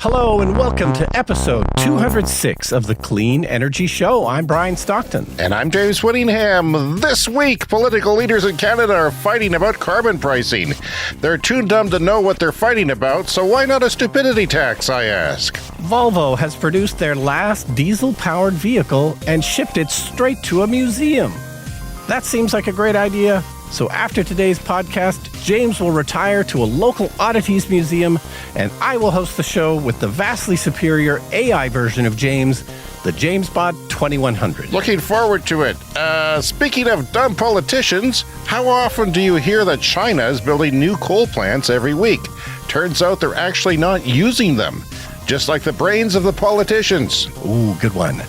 Hello and welcome to episode 206 of the Clean Energy Show. I'm Brian Stockton. And I'm James Whittingham. This week, political leaders in Canada are fighting about carbon pricing. They're too dumb to know what they're fighting about, so why not a stupidity tax, I ask? Volvo has produced their last diesel-powered vehicle and shipped it straight to a museum. That seems like a great idea. So after today's podcast, James will retire to a local oddities museum, and I will host the show with the vastly superior AI version of James, the JamesBot 2100. Looking forward to it. Speaking of dumb politicians, how often do you hear that China is building new coal plants every week? Turns out they're actually not using them, just like the brains of the politicians. Ooh, good one.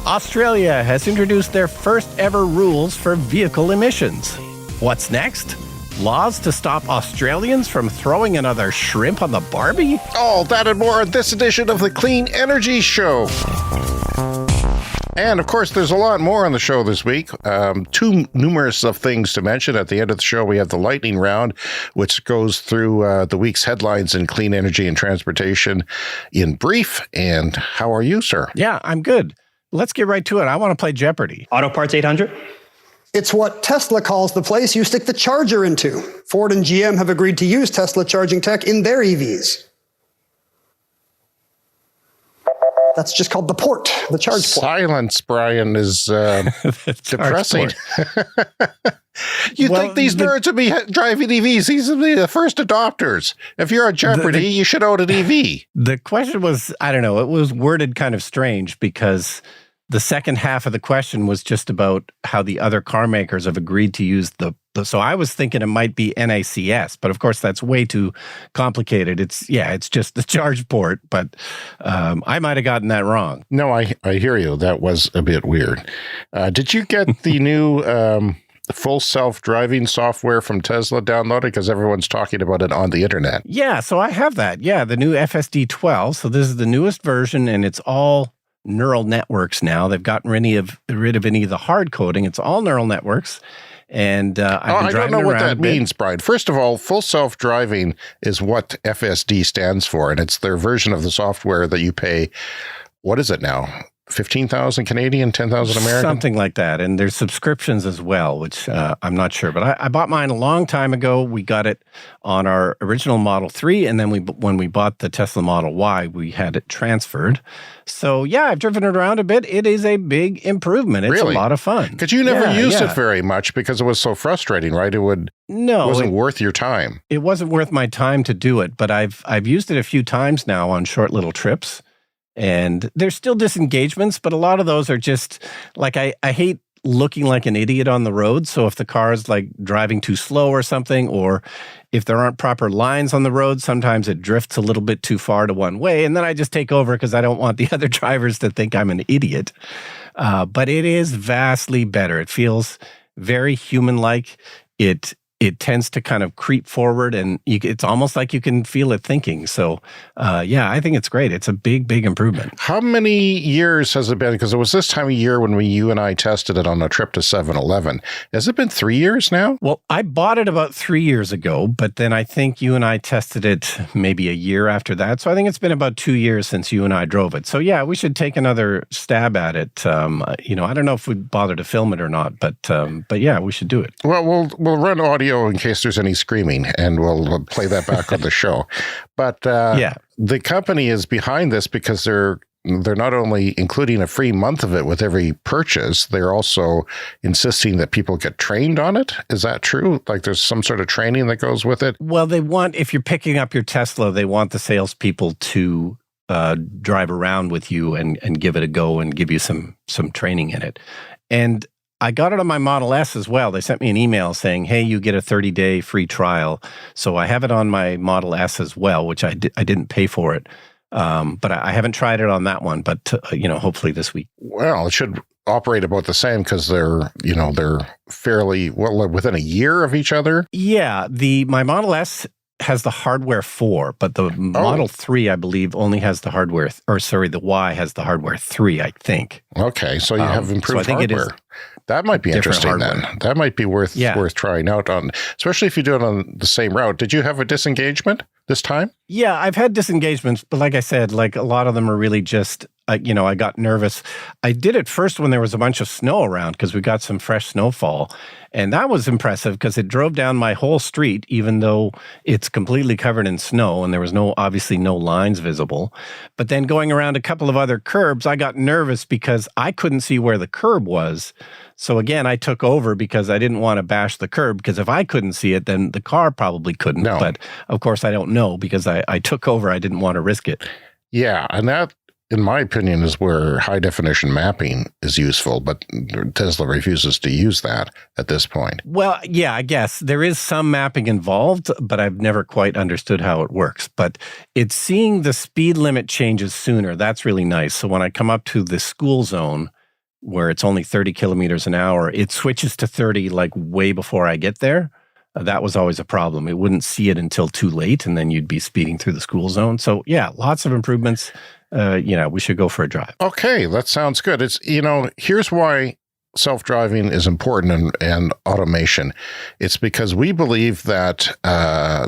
Australia has introduced their first ever rules for vehicle emissions. What's next? Laws to stop Australians from throwing another shrimp on the Barbie? All that and more in this edition of the Clean Energy Show. And, of course, there's a lot more on the show this week. Too numerous of things to mention. At the end of the show, we have the lightning round, which goes through the week's headlines in clean energy and transportation in brief. And how are you, sir? Yeah, I'm good. Let's get right to it. I want to play Jeopardy. Auto Parts 800? It's what Tesla calls the place you stick the charger into. Ford and GM have agreed to use Tesla charging tech in their EVs. That's just called the port, the charge port. Silence, Brian, is depressing. You'd think these nerds would be driving EVs. These would be the first adopters. If you're on Jeopardy, you should own an EV. The question was, I don't know, it was worded kind of strange because the second half of the question was just about how the other car makers have agreed to use so I was thinking it might be NACS, but of course that's way too complicated. It's just the charge port, but I might have gotten that wrong. No, I hear you. That was a bit weird. Did you get the new full self-driving software from Tesla downloaded? Because everyone's talking about it on the internet. Yeah, so I have that. Yeah, the new FSD 12. So this is the newest version, and it's all neural networks now. They've gotten rid of any of the hard coding. It's all neural networks. And I don't know what that means, Brian. First of all, full self-driving is what FSD stands for, and it's their version of the software that you pay, what is it now? 15,000 Canadian, 10,000 American? Something like that. And there's subscriptions as well, which I'm not sure. But I bought mine a long time ago. We got it on our original Model 3. And then when we bought the Tesla Model Y, we had it transferred. So, yeah, I've driven it around a bit. It is a big improvement. It's a lot of fun. Because you never used it very much because it was so frustrating, right? It wasn't worth your time. It wasn't worth my time to do it. But I've used it a few times now on short little trips. And there's still disengagements, but a lot of those are just like, I hate looking like an idiot on the road. So if the car is like driving too slow or something, or if there aren't proper lines on the road, sometimes it drifts a little bit too far to one way. And then I just take over because I don't want the other drivers to think I'm an idiot. But it is vastly better. It feels very human-like. It tends to kind of creep forward, and it's almost like you can feel it thinking. So, I think it's great. It's a big, big improvement. How many years has it been? Because it was this time of year when you and I tested it on a trip to 7-Eleven. Has it been 3 years now? Well, I bought it about 3 years ago, but then I think you and I tested it maybe a year after that. So I think it's been about 2 years since you and I drove it. So, yeah, we should take another stab at it. I don't know if we'd bother to film it or not, but yeah, we should do it. Well, we'll run audio in case there's any screaming, and we'll play that back on the show. But the company is behind this because they're not only including a free month of it with every purchase, they're also insisting that people get trained on it. Is that true? Like there's some sort of training that goes with it? Well, if you're picking up your Tesla, they want the salespeople to drive around with you and give it a go and give you some training in it. And I got it on my Model S as well. They sent me an email saying, hey, you get a 30-day free trial. So I have it on my Model S as well, which I didn't pay for it. But I haven't tried it on that one, but hopefully this week. Well, it should operate about the same because they're fairly within a year of each other. Yeah, my Model S has the hardware 4, but the Model 3, I believe, only has the hardware, the Y has the hardware 3, I think. Okay, so you have improved hardware. that might be interesting hardware. then. That might be worth trying out on, especially if you do it on the same route. Did you have a disengagement this time? Yeah, I've had disengagements, but like I said, like a lot of them are really just, I got nervous. I did it first when there was a bunch of snow around because we got some fresh snowfall. And that was impressive because it drove down my whole street, even though it's completely covered in snow and there was obviously no lines visible. But then going around a couple of other curbs, I got nervous because I couldn't see where the curb was. So again, I took over because I didn't want to bash the curb, because if I couldn't see it, then the car probably couldn't. No. But of course, I don't know because I took over. I didn't want to risk it. Yeah, and that, in my opinion, is where high-definition mapping is useful, but Tesla refuses to use that at this point. Well, yeah, I guess. There is some mapping involved, but I've never quite understood how it works. But it's seeing the speed limit changes sooner. That's really nice. So when I come up to the school zone, where it's only 30 kilometers an hour, it switches to 30 like way before I get there. That was always a problem. It wouldn't see it until too late, and then you'd be speeding through the school zone. So yeah, lots of improvements. We should go for a drive. Okay, that sounds good. It's, here's why self-driving is important and automation. It's because we believe that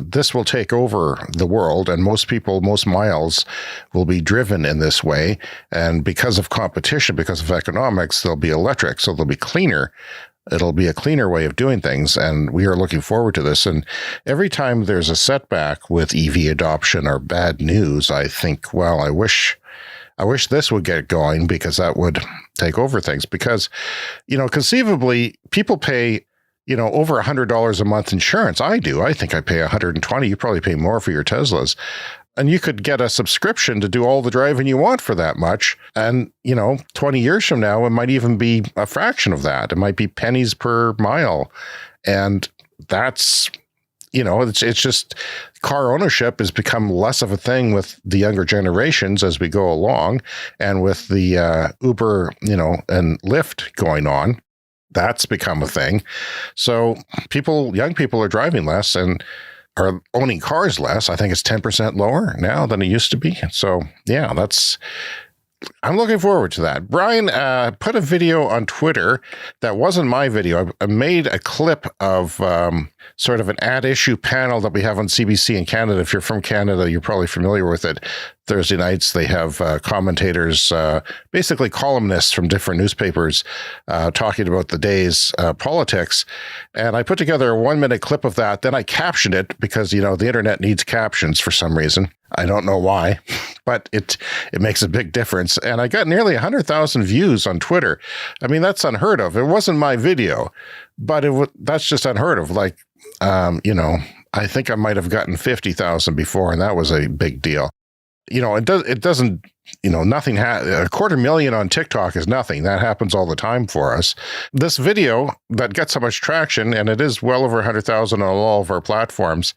this will take over the world, and most miles will be driven in this way. And because of competition, because of economics, they'll be electric, so they'll be cleaner. It'll be a cleaner way of doing things, and we are looking forward to this. And every time there's a setback with EV adoption or bad news, I think, well, I wish this would get going, because that would take over things. Because, conceivably, people pay, over $100 a month insurance. I do. I think I pay $120. You probably pay more for your Teslas. And you could get a subscription to do all the driving you want for that much. And, 20 years from now, it might even be a fraction of that. It might be pennies per mile. And that's, it's just car ownership has become less of a thing with the younger generations as we go along. And with the Uber, and Lyft going on, that's become a thing. So young people are driving less and are owning cars less. I think it's 10% lower now than it used to be. So yeah, I'm looking forward to that. Brian put a video on Twitter that wasn't my video. I made a clip of sort of an ad-issue panel that we have on CBC in Canada. If you're from Canada, you're probably familiar with it. Thursday nights, they have commentators, basically columnists from different newspapers, talking about the day's politics. And I put together a 1-minute clip of that. Then I captioned it because, the internet needs captions for some reason. I don't know why, but it makes a big difference. And I got nearly 100,000 views on Twitter. I mean, that's unheard of. It wasn't my video, but that's just unheard of. Like, I think I might have gotten 50,000 before, and that was a big deal. It doesn't, nothing, 250,000 on TikTok is nothing. That happens all the time for us. This video that got so much traction, and it is well over 100,000 on all of our platforms.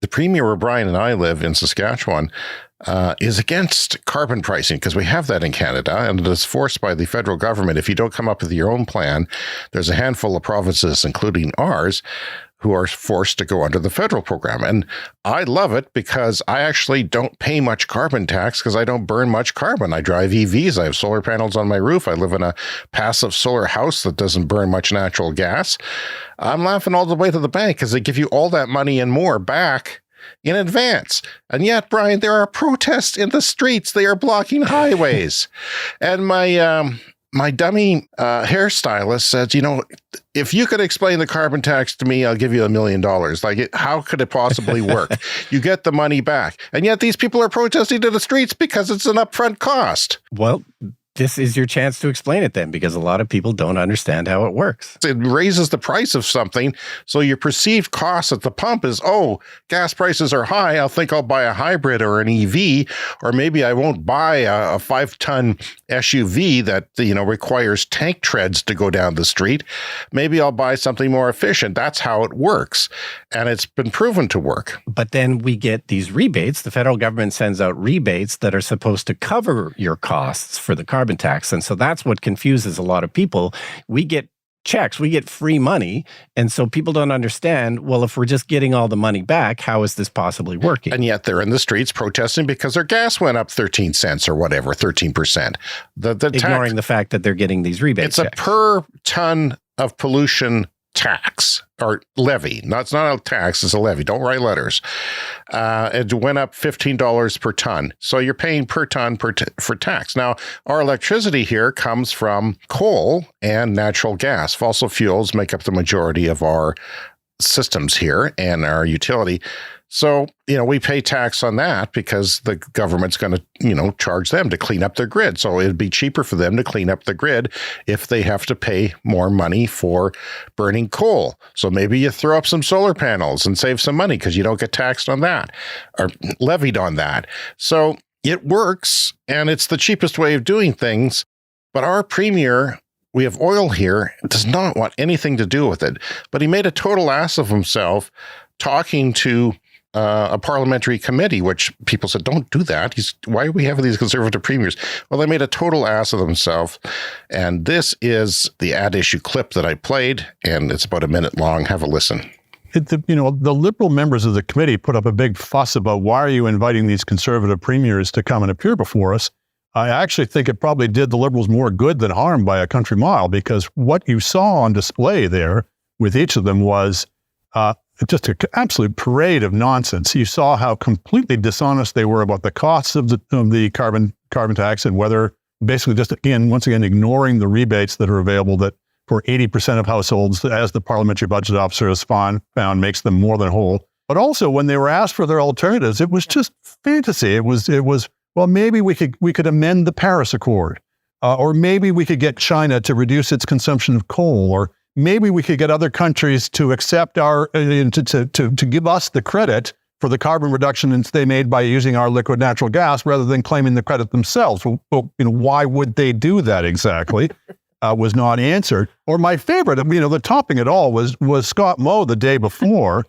The premier where Brian and I live in Saskatchewan is against carbon pricing, because we have that in Canada, and it is forced by the federal government. If you don't come up with your own plan, there's a handful of provinces, including ours, who are forced to go under the federal program. And I love it because I actually don't pay much carbon tax because I don't burn much carbon. I drive EVs. I have solar panels on my roof. I live in a passive solar house that doesn't burn much natural gas. I'm laughing all the way to the bank because they give you all that money and more back in advance. And yet, Brian, there are protests in the streets. They are blocking highways. And my dummy hairstylist says, if you could explain the carbon tax to me, I'll give you $1 million. Like, how could it possibly work? You get the money back. And yet these people are protesting to the streets because it's an upfront cost. Well, this is your chance to explain it then, because a lot of people don't understand how it works. It raises the price of something. So your perceived cost at the pump is, gas prices are high. I'll think I'll buy a hybrid or an EV, or maybe I won't buy a 5-ton SUV that, requires tank treads to go down the street. Maybe I'll buy something more efficient. That's how it works. And it's been proven to work. But then we get these rebates. The federal government sends out rebates that are supposed to cover your costs for the carbon tax. And so that's what confuses a lot of people. We get checks. We get free money. And so people don't understand, well, if we're just getting all the money back, how is this possibly working? And yet they're in the streets protesting because their gas went up 13 cents or whatever, 13%. Ignoring the fact that they're getting these rebates. It's a per ton of pollution tax or levy. No, it's not a tax, it's a levy. Don't write letters. It went up $15 per ton. So you're paying per ton for tax. Now, our electricity here comes from coal and natural gas. Fossil fuels make up the majority of our systems here and our utility. So, we pay tax on that because the government's going to, charge them to clean up their grid. So it'd be cheaper for them to clean up the grid if they have to pay more money for burning coal. So maybe you throw up some solar panels and save some money because you don't get taxed on that or levied on that. So it works, and it's the cheapest way of doing things. But our premier, we have oil here, does not want anything to do with it. But he made a total ass of himself talking to a parliamentary committee, which people said, don't do that. Why are we having these conservative premiers? Well, they made a total ass of themselves. And this is the ad issue clip that I played, and it's about a minute long. Have a listen. The Liberal members of the committee put up a big fuss about why are you inviting these conservative premiers to come and appear before us. I actually think it probably did the Liberals more good than harm by a country mile, because what you saw on display there with each of them was just an absolute parade of nonsense. You saw how completely dishonest they were about the costs of the carbon tax, and whether basically just once again ignoring the rebates that are available that for 80% of households, as the parliamentary budget officer has found makes them more than whole. But also when they were asked for their alternatives, it was just fantasy. It was well, maybe we could amend the Paris Accord, or maybe we could get China to reduce its consumption of coal, or maybe we could get other countries to accept to give us the credit for the carbon reductions they made by using our liquid natural gas rather than claiming the credit themselves. Well, why would they do that exactly? Was not answered. Or my favorite, the topping it all was Scott Moe the day before,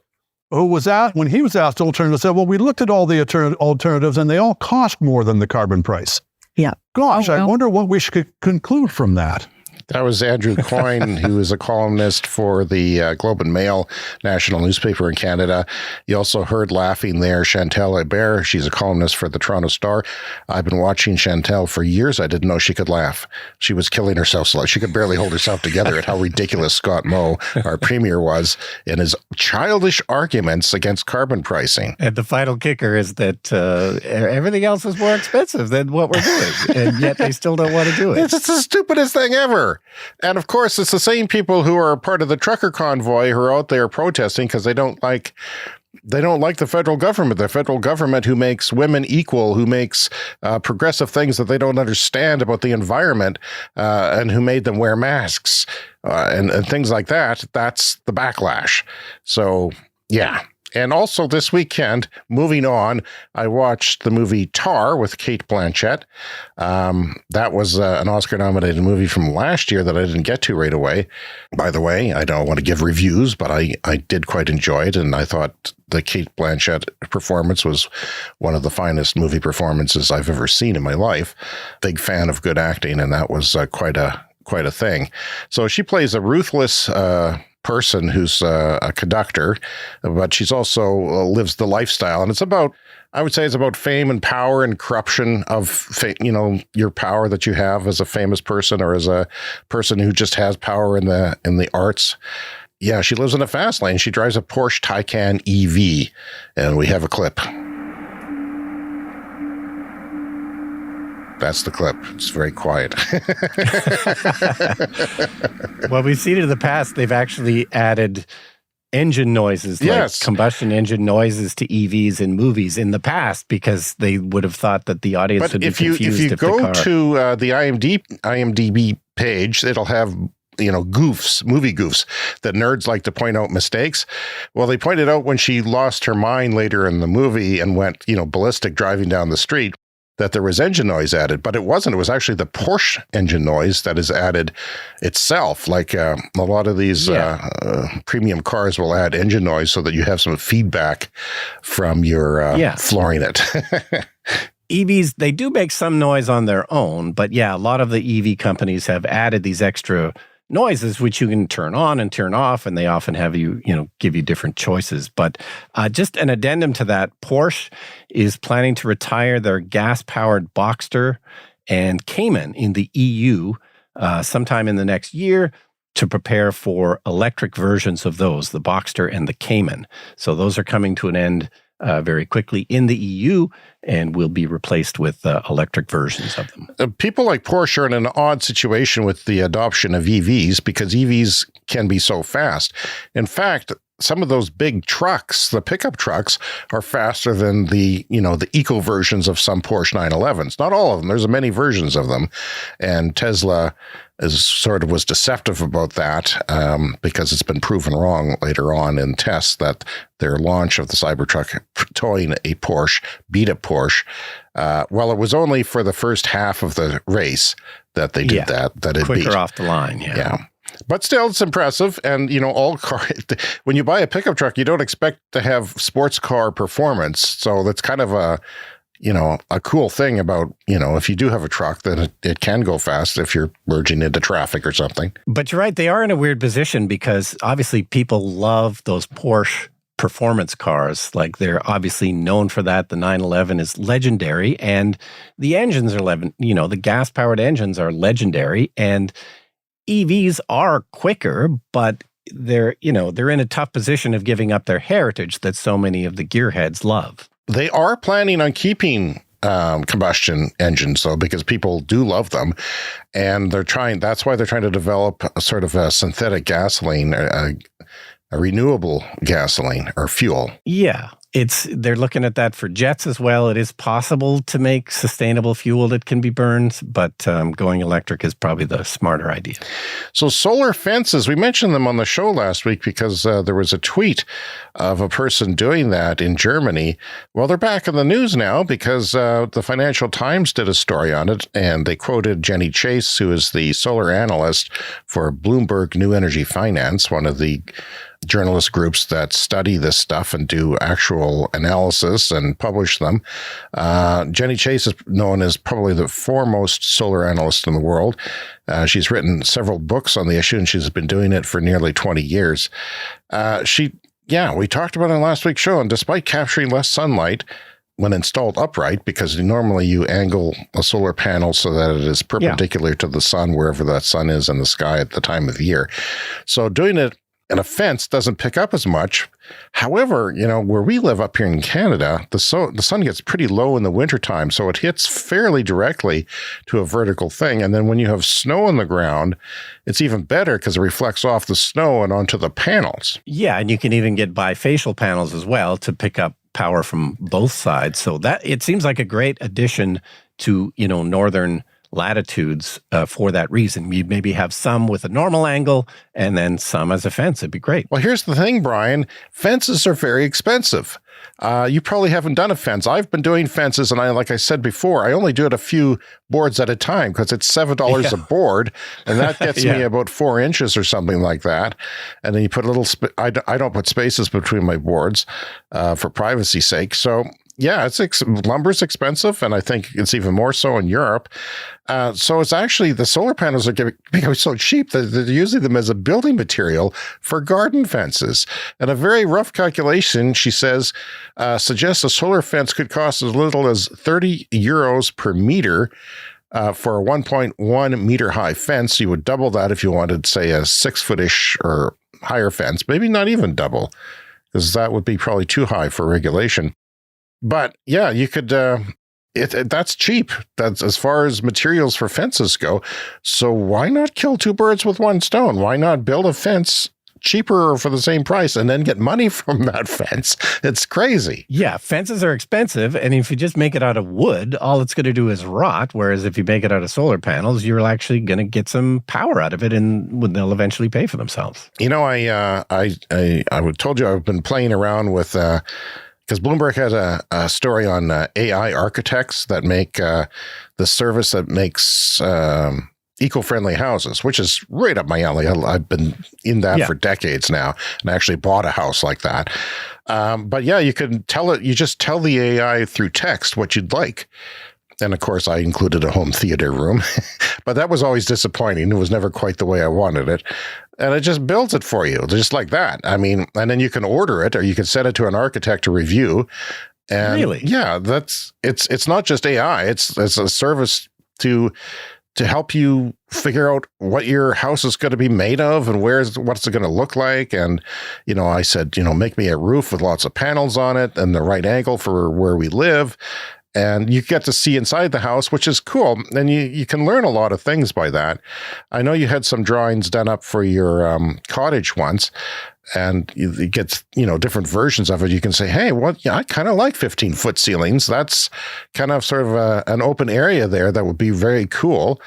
who was when he was asked alternatives, said, well, we looked at all the alternatives and they all cost more than the carbon price. Yeah. Gosh, I wonder what we should conclude from that. That was Andrew Coyne, who is a columnist for the Globe and Mail national newspaper in Canada. You also heard laughing there Chantal Hébert. She's a columnist for the Toronto Star. I've been watching Chantal for years. I didn't know she could laugh. She was killing herself. She could barely hold herself together at how ridiculous Scott Moe, our premier, was in his childish arguments against carbon pricing. And the final kicker is that everything else is more expensive than what we're doing, and yet they still don't want to do it. It's the stupidest thing ever. And of course, it's the same people who are part of the trucker convoy who are out there protesting because they don't like the federal government. The federal government who makes women equal, who makes progressive things that they don't understand about the environment, and who made them wear masks and things like that. That's the backlash. So, yeah. And also this weekend, moving on, I watched the movie Tar with Cate Blanchett. That was an Oscar-nominated movie from last year that I didn't get to right away. By the way, I don't want to give reviews, but I did quite enjoy it, and I thought the Cate Blanchett performance was one of the finest movie performances I've ever seen in my life. Big fan of good acting, and that was quite a thing. So she plays a ruthless person who's a conductor, but she's also lives the lifestyle. And I would say it's about fame and power and corruption of, your power that you have as a famous person or as a person who just has power in the arts. Yeah, she lives in a fast lane. She drives a Porsche Taycan EV, and we have a clip. That's the clip. It's very quiet. Well, we've seen it in the past. They've actually added engine noises, like combustion engine noises to EVs in movies in the past, because they would have thought that the audience would be confused. If you go to the IMDb page, it'll have movie goofs that nerds like to point out mistakes. Well, they pointed out when she lost her mind later in the movie and went, ballistic driving down the street, that there was engine noise added, but it wasn't. It was actually the Porsche engine noise that is added itself. Like a lot of these premium cars will add engine noise so that you have some feedback from your flooring it. EVs, they do make some noise on their own, but a lot of the EV companies have added these extra noises, which you can turn on and turn off, and they often have give you different choices. But just an addendum to that, Porsche is planning to retire their gas-powered Boxster and Cayman in the EU sometime in the next year to prepare for electric versions of those, the Boxster and the Cayman. So those are coming to an end very quickly in the EU and will be replaced with electric versions of them. People like Porsche are in an odd situation with the adoption of EVs because EVs can be so fast. In fact, some of those big trucks, the pickup trucks, are faster than the eco versions of some Porsche 911s. Not all of them. There's many versions of them. And Tesla was deceptive about that because it's been proven wrong later on in tests that their launch of the Cybertruck towing a Porsche beat a Porsche. Well, it was only for the first half of the race that they did that it quicker beat. Off the line. Yeah. But still, it's impressive. And, when you buy a pickup truck, you don't expect to have sports car performance. So that's kind of a cool thing about, if you do have a truck, then it can go fast if you're merging into traffic or something. But you're right. They are in a weird position because obviously people love those Porsche performance cars. Like they're obviously known for that. The 911 is legendary and the engines are, the gas powered engines are legendary and EVs are quicker, but they're in a tough position of giving up their heritage that so many of the gearheads love. They are planning on keeping combustion engines, though, because people do love them. And that's why they're trying to develop a sort of a synthetic gasoline, a renewable gasoline or fuel. Yeah. They're looking at that for jets as well. It is possible to make sustainable fuel that can be burned, but going electric is probably the smarter idea. So solar fences, we mentioned them on the show last week because there was a tweet of a person doing that in Germany. Well, they're back in the news now because the Financial Times did a story on it, and they quoted Jenny Chase, who is the solar analyst for Bloomberg New Energy Finance, one of the journalist groups that study this stuff and do actual analysis and publish them. Jenny Chase is known as probably the foremost solar analyst in the world. She's written several books on the issue, and she's been doing it for nearly 20 years. We talked about it on last week's show, and despite capturing less sunlight when installed upright, because normally you angle a solar panel so that it is perpendicular to the sun, wherever that sun is in the sky at the time of year. So doing it and a fence doesn't pick up as much. However, where we live up here in Canada, the sun gets pretty low in the wintertime, so it hits fairly directly to a vertical thing. And then when you have snow on the ground, it's even better because it reflects off the snow and onto the panels. Yeah, and you can even get bifacial panels as well to pick up power from both sides. So that it seems like a great addition to, northern latitudes for that reason. You'd maybe have some with a normal angle and then some as a fence. It'd be great. Well, here's the thing, Brian. Fences are very expensive. You probably haven't done a fence. I've been doing fences, and like I said before, I only do it a few boards at a time because it's $7 a board, and that gets me about 4 inches or something like that. And then you put a little, I don't put spaces between my boards for privacy's sake. So yeah, lumber's expensive, and I think it's even more so in Europe. So it's actually the solar panels are becoming so cheap that they're using them as a building material for garden fences. And a very rough calculation, she says, suggests a solar fence could cost as little as €30 per meter. For a 1.1 meter high fence. You would double that if you wanted, say, a 6-foot-ish or higher fence, maybe not even double, because that would be probably too high for regulation. But yeah, you could, that's cheap. That's as far as materials for fences go. So why not kill two birds with one stone? Why not build a fence cheaper for the same price and then get money from that fence? It's crazy. Yeah, fences are expensive. And if you just make it out of wood, all it's going to do is rot. Whereas if you make it out of solar panels, you're actually going to get some power out of it and they'll eventually pay for themselves. I told you I've been playing around with, because Bloomberg has a story on AI architects that make the service that makes eco-friendly houses, which is right up my alley. I've been in that for decades now, and I actually bought a house like that. But yeah, you can tell it. You just tell the AI through text what you'd like, And of course, I included a home theater room, but that was always disappointing. It was never quite the way I wanted it. And it just builds it for you, just like that. I mean, and then you can order it or you can send it to an architect to review. And really? Yeah, it's not just AI. It's a service to help you figure out what your house is going to be made of and what's it going to look like. And, I said, make me a roof with lots of panels on it and the right angle for where we live. And you get to see inside the house, which is cool. And you can learn a lot of things by that. I know you had some drawings done up for your cottage once, and you get, different versions of it. You can say, hey, I kind of like 15-foot ceilings. That's kind of sort of an open area there that would be very cool.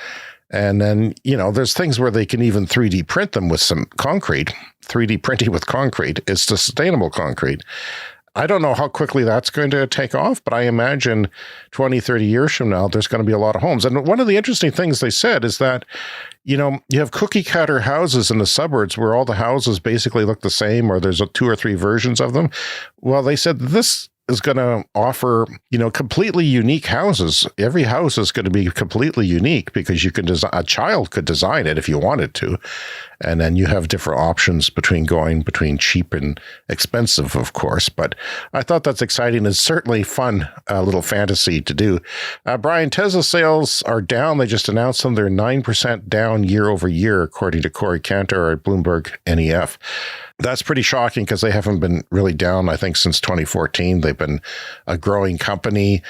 And then, there's things where they can even 3D print them with some concrete. 3D printing with concrete is sustainable concrete. I don't know how quickly that's going to take off, but I imagine 20, 30 years from now, there's going to be a lot of homes. And one of the interesting things they said is that, you have cookie cutter houses in the suburbs where all the houses basically look the same, or there's 2 or 3 versions of them. Well, they said this is going to offer, completely unique houses. Every house is going to be completely unique because a child could design it if you wanted to. And then you have different options between cheap and expensive, of course. But I thought that's exciting. It's certainly fun, little fantasy to do. Brian, Tesla sales are down. They just announced them. They're 9% down year over year, according to Corey Cantor at Bloomberg NEF. That's pretty shocking because they haven't been really down, I think, since 2014. They've been a growing company.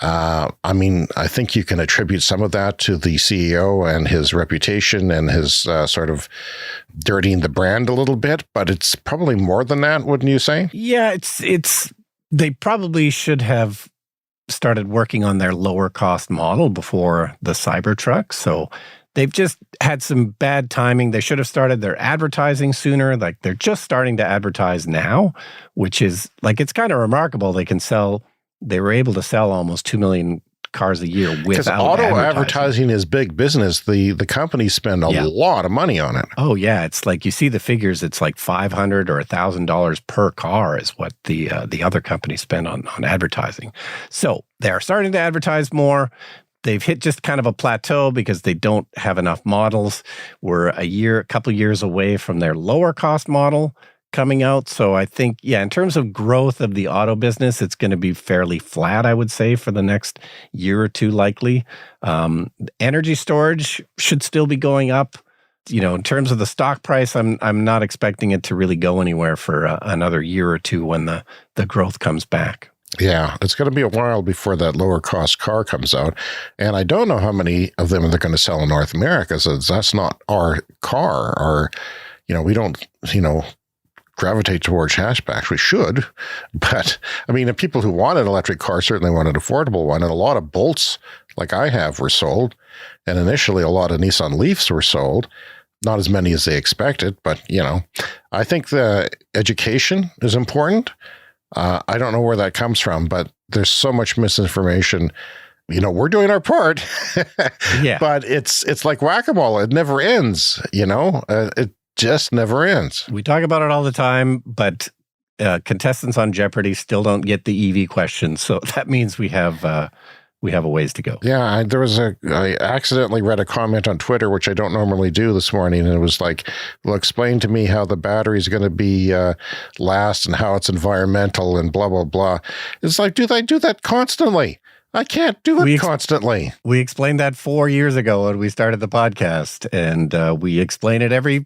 I think you can attribute some of that to the CEO and his reputation and his sort of dirtying the brand a little bit, but it's probably more than that, wouldn't you say? Yeah, they probably should have started working on their lower cost model before the Cybertruck. So they've just had some bad timing. They should have started their advertising sooner. Like, they're just starting to advertise now, which is it's kind of remarkable. They were able to sell almost 2 million cars a year without auto advertising is big business. The companies spend a lot of money on it. Oh yeah, it's like you see the figures. It's like $500 or $1,000 per car is what the other companies spend on advertising. So they're starting to advertise more. They've hit just kind of a plateau because they don't have enough models. We're a couple years away from their lower cost model coming out. So I think, in terms of growth of the auto business, it's going to be fairly flat, I would say, for the next year or two, likely. Energy storage should still be going up. In terms of the stock price, I'm not expecting it to really go anywhere for another year or two when the growth comes back. Yeah, it's going to be a while before that lower cost car comes out. And I don't know how many of them they're going to sell in North America. So that's not our car. We don't, gravitate towards hatchbacks. We should, but the people who want an electric car certainly want an affordable one. And a lot of Bolts, like I have, were sold. And initially, a lot of Nissan Leafs were sold. Not as many as they expected, but I think the education is important. I don't know where that comes from, but there's so much misinformation. We're doing our part, but it's like whack-a-mole. It never ends. It just never ends. We talk about it all the time, but contestants on Jeopardy still don't get the EV questions. So that means we have a ways to go. Yeah, I accidentally read a comment on Twitter, which I don't normally do this morning, and it was like, well, explain to me how the battery is going to be last and how it's environmental and blah, blah, blah. It's like, do they do that constantly? I can't do it constantly. We explained that 4 years ago when we started the podcast, and we explain it every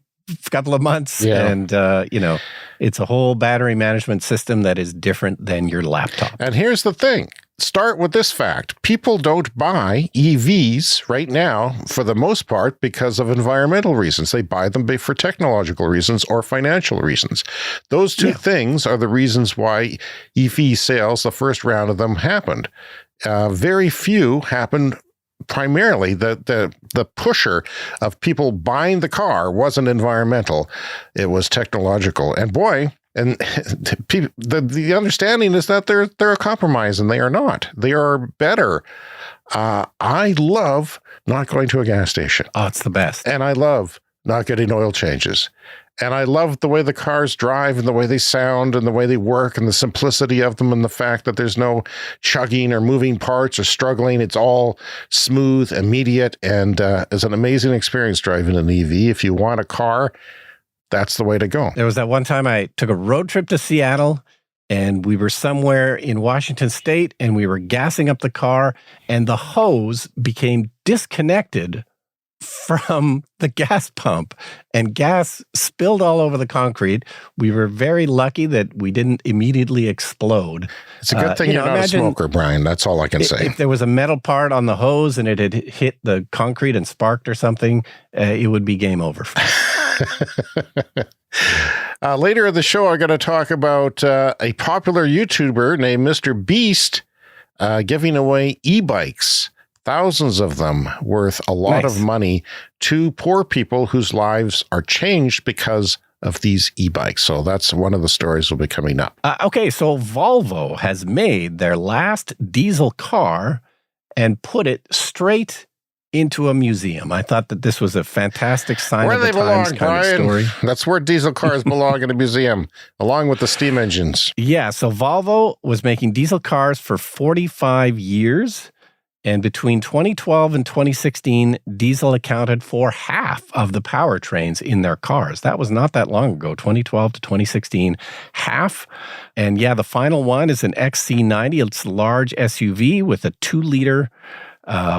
couple of months. Yeah. And, it's a whole battery management system that is different than your laptop. And here's the thing. Start with this fact. People don't buy EVs right now, for the most part, because of environmental reasons. They buy them for technological reasons or financial reasons. Those two things are the reasons why EV sales, the first round of them, happened. Very few happened. Primarily, the pusher of people buying the car wasn't environmental; it was technological. And boy, and the understanding is that they're a compromise, and they are not. They are better. I love not going to a gas station. Oh, it's the best. And I love not getting oil changes. And I love the way the cars drive and the way they sound and the way they work and the simplicity of them and the fact that there's no chugging or moving parts or struggling. It's all smooth, immediate, and it's an amazing experience driving an EV. If you want a car, that's the way to go. There was that one time I took a road trip to Seattle, and we were somewhere in Washington State, and we were gassing up the car, and the hose became disconnected from the gas pump, and gas spilled all over the concrete. We were very lucky that we didn't immediately explode. It's a good thing you're not a smoker, Brian. That's all I can say. If there was a metal part on the hose and it had hit the concrete and sparked or something, it would be game over for me. Later in the show, I'm going to talk about a popular YouTuber named Mr. Beast giving away e-bikes, thousands of them, worth a lot of money to poor people whose lives are changed because of these e-bikes. So that's one of the stories will be coming up. Okay, so Volvo has made their last diesel car and put it straight into a museum. I thought that this was a fantastic sign of the times kind of story. That's where diesel cars belong in a museum, along with the steam engines. Yeah, so Volvo was making diesel cars for 45 years. And between 2012 and 2016, diesel accounted for half of the powertrains in their cars. That was not that long ago, 2012 to 2016, half. And yeah, the final one is an XC90. It's a large SUV with a 2-liter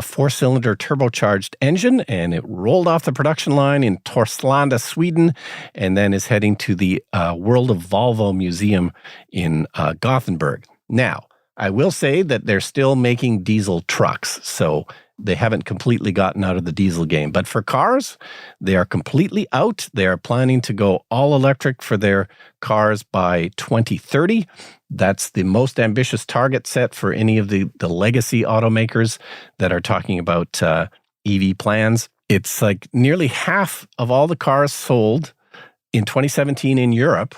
four-cylinder turbocharged engine, and it rolled off the production line in Torslanda, Sweden, and then is heading to the World of Volvo Museum in Gothenburg. Now, I will say that they're still making diesel trucks, so they haven't completely gotten out of the diesel game. But for cars, they are completely out. They are planning to go all electric for their cars by 2030. That's the most ambitious target set for any of the legacy automakers that are talking about EV plans. It's like nearly half of all the cars sold in 2017 in Europe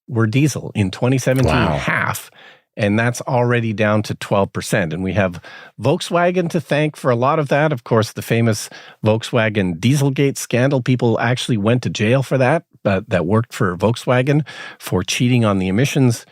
were diesel. In 2017, half. And that's already down to 12%. And we have Volkswagen to thank for a lot of that. Of course, the famous Volkswagen Dieselgate scandal, people actually went to jail for that, but that worked for Volkswagen for cheating on the emissions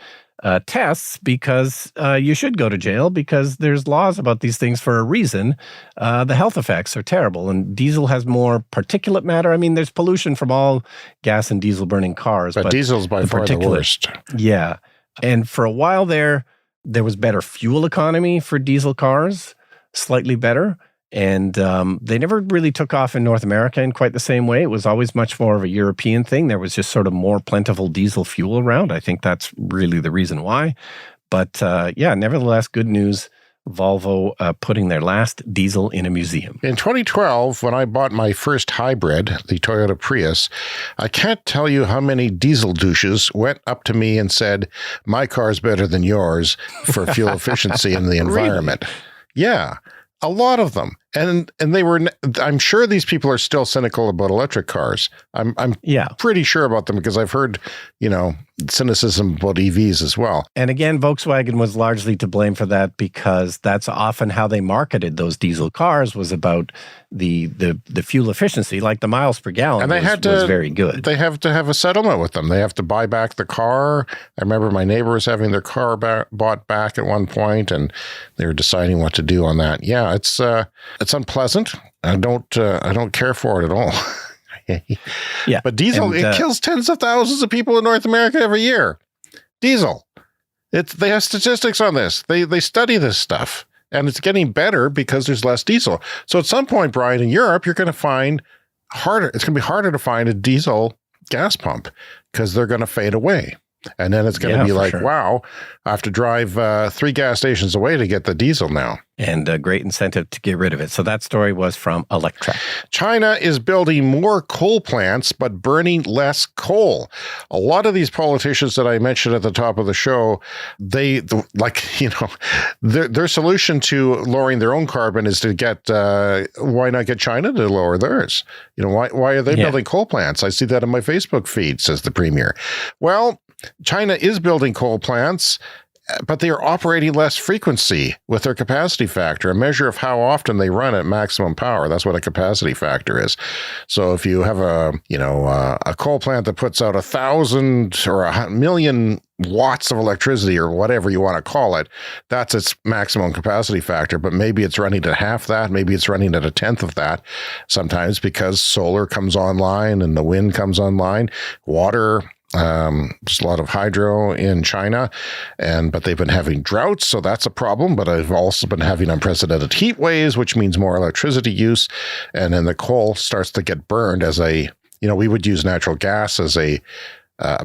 tests, because you should go to jail because there's laws about these things for a reason. The health effects are terrible, and diesel has more particulate matter. I mean, there's pollution from all gas and diesel burning cars. But diesel's by far the worst. Yeah. And for a while there was better fuel economy for diesel cars, slightly better. And they never really took off in North America in quite the same way. It was always much more of a European thing. There was just sort of more plentiful diesel fuel around. I think that's really the reason why. But yeah, nevertheless, good news. Volvo putting their last diesel in a museum. In 2012, when I bought my first hybrid, the Toyota Prius, I can't tell you how many diesel douches went up to me and said, "My car's better than yours for fuel efficiency in the environment." Really? Yeah, a lot of them. And they were, I'm sure these people are still cynical about electric cars. I'm pretty sure about them because I've heard, cynicism about EVs as well. And again, Volkswagen was largely to blame for that because that's often how they marketed those diesel cars, was about the fuel efficiency, like the miles per gallon, and was very good. They have to have a settlement with them. They have to buy back the car. I remember my neighbor was having their car bought back at one point, and they were deciding what to do on that. Yeah, it's unpleasant. I don't care for it at all. Yeah, but diesel, it kills tens of thousands of people in North America every year. Diesel. They have statistics on this. They study this stuff, and it's getting better because there's less diesel. So at some point, Brian, in Europe, you're going to find it's going to be harder to find a diesel gas pump because they're going to fade away. And then it's going to be like, wow, I have to drive 3 gas stations away to get the diesel now. And a great incentive to get rid of it. So that story was from Electra. China is building more coal plants, but burning less coal. A lot of these politicians that I mentioned at the top of the show, their solution to lowering their own carbon is to get, why not get China to lower theirs? Why are they building coal plants? I see that in my Facebook feed, says the premier. Well, China is building coal plants, but they are operating less frequency with their capacity factor, a measure of how often they run at maximum power. That's what a capacity factor is. So if you have a coal plant that puts out 1,000 or 1,000,000 watts of electricity or whatever you want to call it, that's its maximum capacity factor. But maybe it's running at half that, maybe it's running at a tenth of that sometimes, because solar comes online and the wind comes online, water. There's a lot of hydro in China, but they've been having droughts, so that's a problem. But I've also been having unprecedented heat waves, which means more electricity use. And then the coal starts to get burned we would use natural gas as a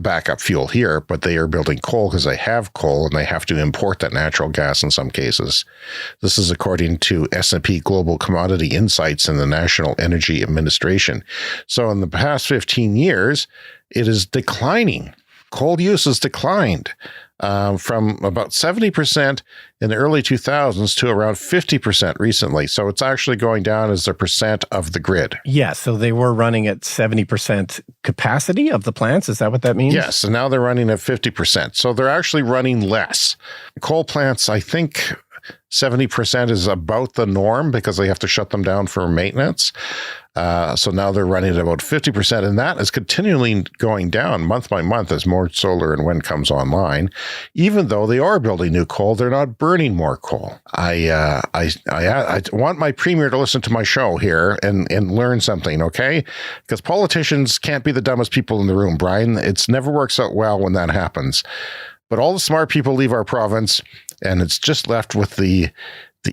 backup fuel here, but they are building coal because they have coal and they have to import that natural gas in some cases. This is according to S&P Global Commodity Insights and the National Energy Administration. So in the past 15 years, it is declining. Coal use has declined from about 70% in the early 2000s to around 50% recently. So it's actually going down as a percent of the grid. Yeah, so they were running at 70% capacity of the plants. Is that what that means? Yes, and now they're running at 50%. So they're actually running less. Coal plants, I think 70% is about the norm because they have to shut them down for maintenance. So now they're running at about 50%, and that is continually going down month by month as more solar and wind comes online. Even though they are building new coal, they're not burning more coal. I want my premier to listen to my show here and learn something, okay? Because politicians can't be the dumbest people in the room, Brian. It never works out well when that happens. But all the smart people leave our province, and it's just left with the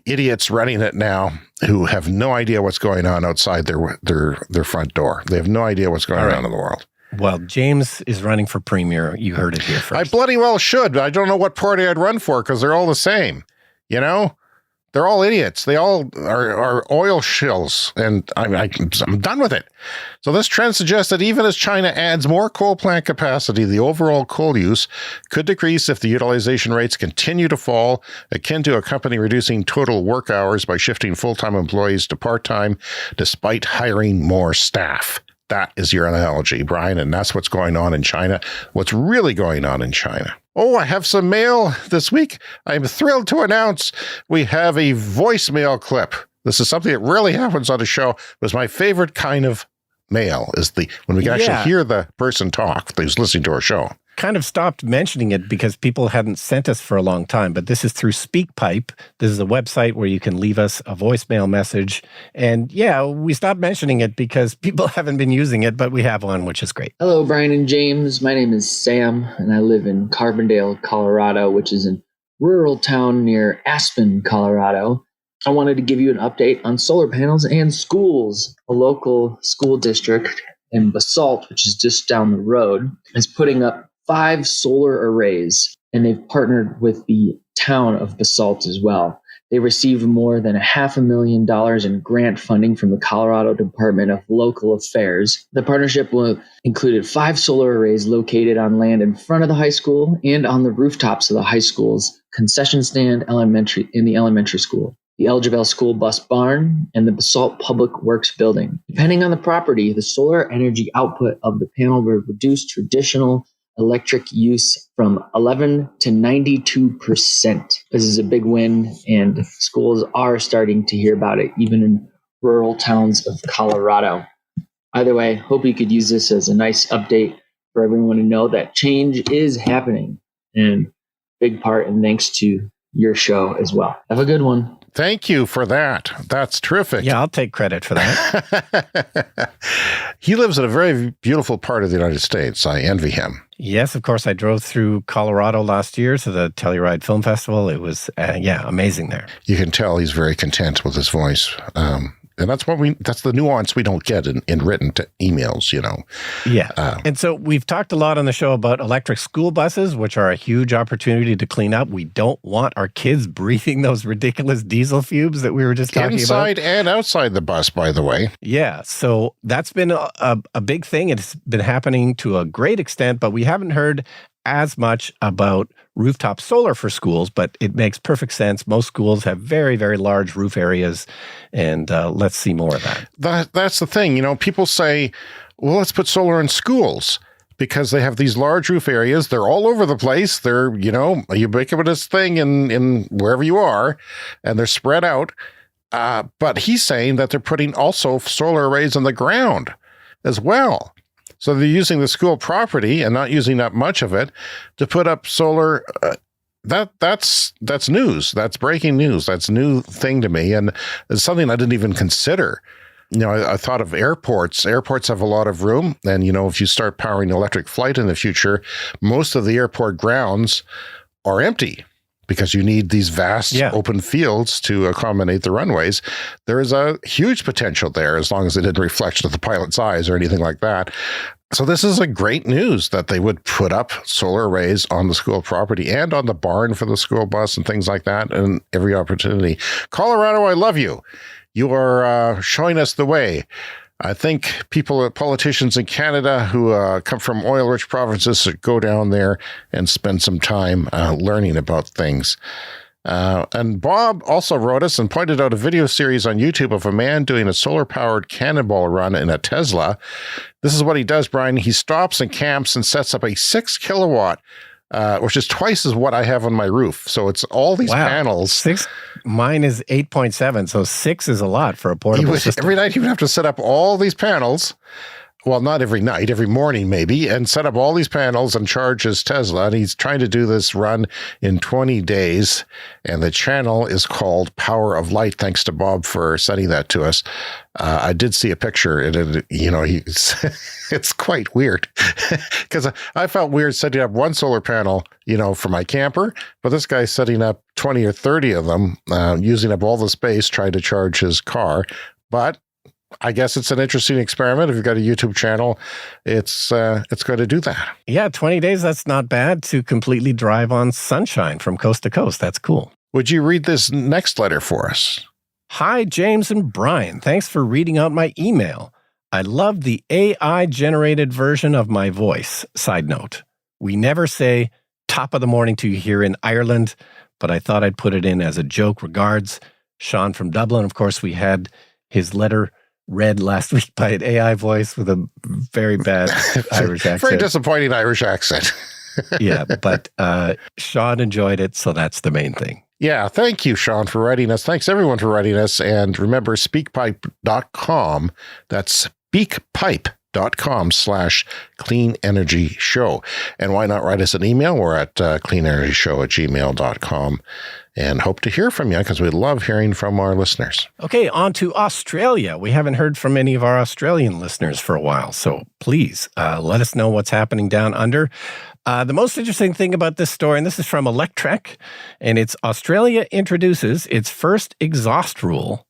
idiots running it now who have no idea what's going on outside their front door. They have no idea what's going on in the world. Well, James is running for premier. You heard it here first. I bloody well should, but I don't know what party I'd run for because they're all the same. They're all idiots. They all are oil shills, and I'm done with it. So this trend suggests that even as China adds more coal plant capacity, the overall coal use could decrease if the utilization rates continue to fall, akin to a company reducing total work hours by shifting full-time employees to part-time, despite hiring more staff. That is your analogy, Brian, and that's what's going on in China. What's really going on in China. Oh, I have some mail this week. I'm thrilled to announce we have a voicemail clip. This is something that rarely happens on the show. It was my favorite kind of mail, when we can actually hear the person talk who's listening to our show. Kind of stopped mentioning it because people hadn't sent us for a long time, but this is through SpeakPipe. This is a website where you can leave us a voicemail message. And we stopped mentioning it because people haven't been using it, but we have one, which is great. Hello, Brian and James. My name is Sam, and I live in Carbondale, Colorado, which is a rural town near Aspen, Colorado. I wanted to give you an update on solar panels and schools. A local school district in Basalt, which is just down the road, is putting up 5 solar arrays, and they've partnered with the town of Basalt as well. They received more than $500,000 in grant funding from the Colorado Department of Local Affairs. The partnership included 5 solar arrays located on land in front of the high school and on the rooftops of the high school's concession stand in the elementary school, the Elgeville School Bus Barn, and the Basalt Public Works Building. Depending on the property, the solar energy output of the panel will reduce traditional electric use from 11 to 92%. This is a big win, and schools are starting to hear about it, even in rural towns of Colorado. Either way, hope you could use this as a nice update for everyone to know that change is happening, and big part and thanks to your show as well. Have a good one. Thank you for that. That's terrific. Yeah, I'll take credit for that. He lives in a very beautiful part of the United States. I envy him. Yes, of course. I drove through Colorado last year to the Telluride Film Festival. It was, amazing there. You can tell he's very content with his voice. And that's the nuance we don't get in written emails, Yeah. And so we've talked a lot on the show about electric school buses, which are a huge opportunity to clean up. We don't want our kids breathing those ridiculous diesel fumes that we were just talking about. Inside and outside the bus, by the way. Yeah. So that's been a big thing. It's been happening to a great extent, but we haven't heard as much about rooftop solar for schools, but it makes perfect sense. Most schools have very, very large roof areas, and let's see more of that. That's the thing. People say, well, let's put solar in schools. because they have these large roof areas. They're all over the place. They're, a ubiquitous thing in wherever you are, and they're spread out. But he's saying that they're putting also solar arrays on the ground as well. So they're using the school property and not using up much of it to put up solar. That's news. That's breaking news. That's a new thing to me. And it's something I didn't even consider. I thought of airports. Airports have a lot of room. And, if you start powering electric flight in the future, most of the airport grounds are empty because you need these vast open fields to accommodate the runways. There is a huge potential there as long as it didn't reflect to the pilot's eyes or anything like that. So this is a great news that they would put up solar arrays on the school property and on the barn for the school bus and things like that, and every opportunity. Colorado, I love you. You are showing us the way. I think politicians in Canada who come from oil-rich provinces should go down there and spend some time learning about things. And Bob also wrote us and pointed out a video series on YouTube of a man doing a solar-powered cannonball run in a Tesla. This is what he does, Brian. He stops and camps and sets up a 6 kilowatt, which is twice as what I have on my roof. So it's all these panels. Mine is 8.7, so 6 is a lot for a portable system. Every night he would have to set up all these panels. Well, not every night, every morning maybe, and set up all these panels and charge his Tesla. And he's trying to do this run in 20 days. And the channel is called Power of Light. Thanks to Bob for sending that to us. I did see a picture, and it's quite weird because I felt weird setting up one solar panel, for my camper, but this guy's setting up 20 or 30 of them, using up all the space, trying to charge his car. But I guess it's an interesting experiment. If you've got a YouTube channel, it's going to do that. Yeah, 20 days, that's not bad to completely drive on sunshine from coast to coast. That's cool. Would you read this next letter for us? Hi, James and Brian. Thanks for reading out my email. I love the AI-generated version of my voice. Side note, we never say top of the morning to you here in Ireland, but I thought I'd put it in as a joke. Regards, Sean from Dublin. Of course, we had his letter read last week by an AI voice with a very bad Irish accent. Very disappointing Irish accent. Yeah, but Sean enjoyed it, so that's the main thing. Yeah, thank you, Sean, for writing us. Thanks, everyone, for writing us. And remember, speakpipe.com. That's speakpipe.com/cleanenergyshow. And why not write us an email? We're at cleanenergyshow@gmail.com. And hope to hear from you because we love hearing from our listeners. Okay, on to Australia. We haven't heard from any of our Australian listeners for a while, so please let us know what's happening down under. The most interesting thing about this story, and this is from Electrek, and it's Australia introduces its first exhaust rule,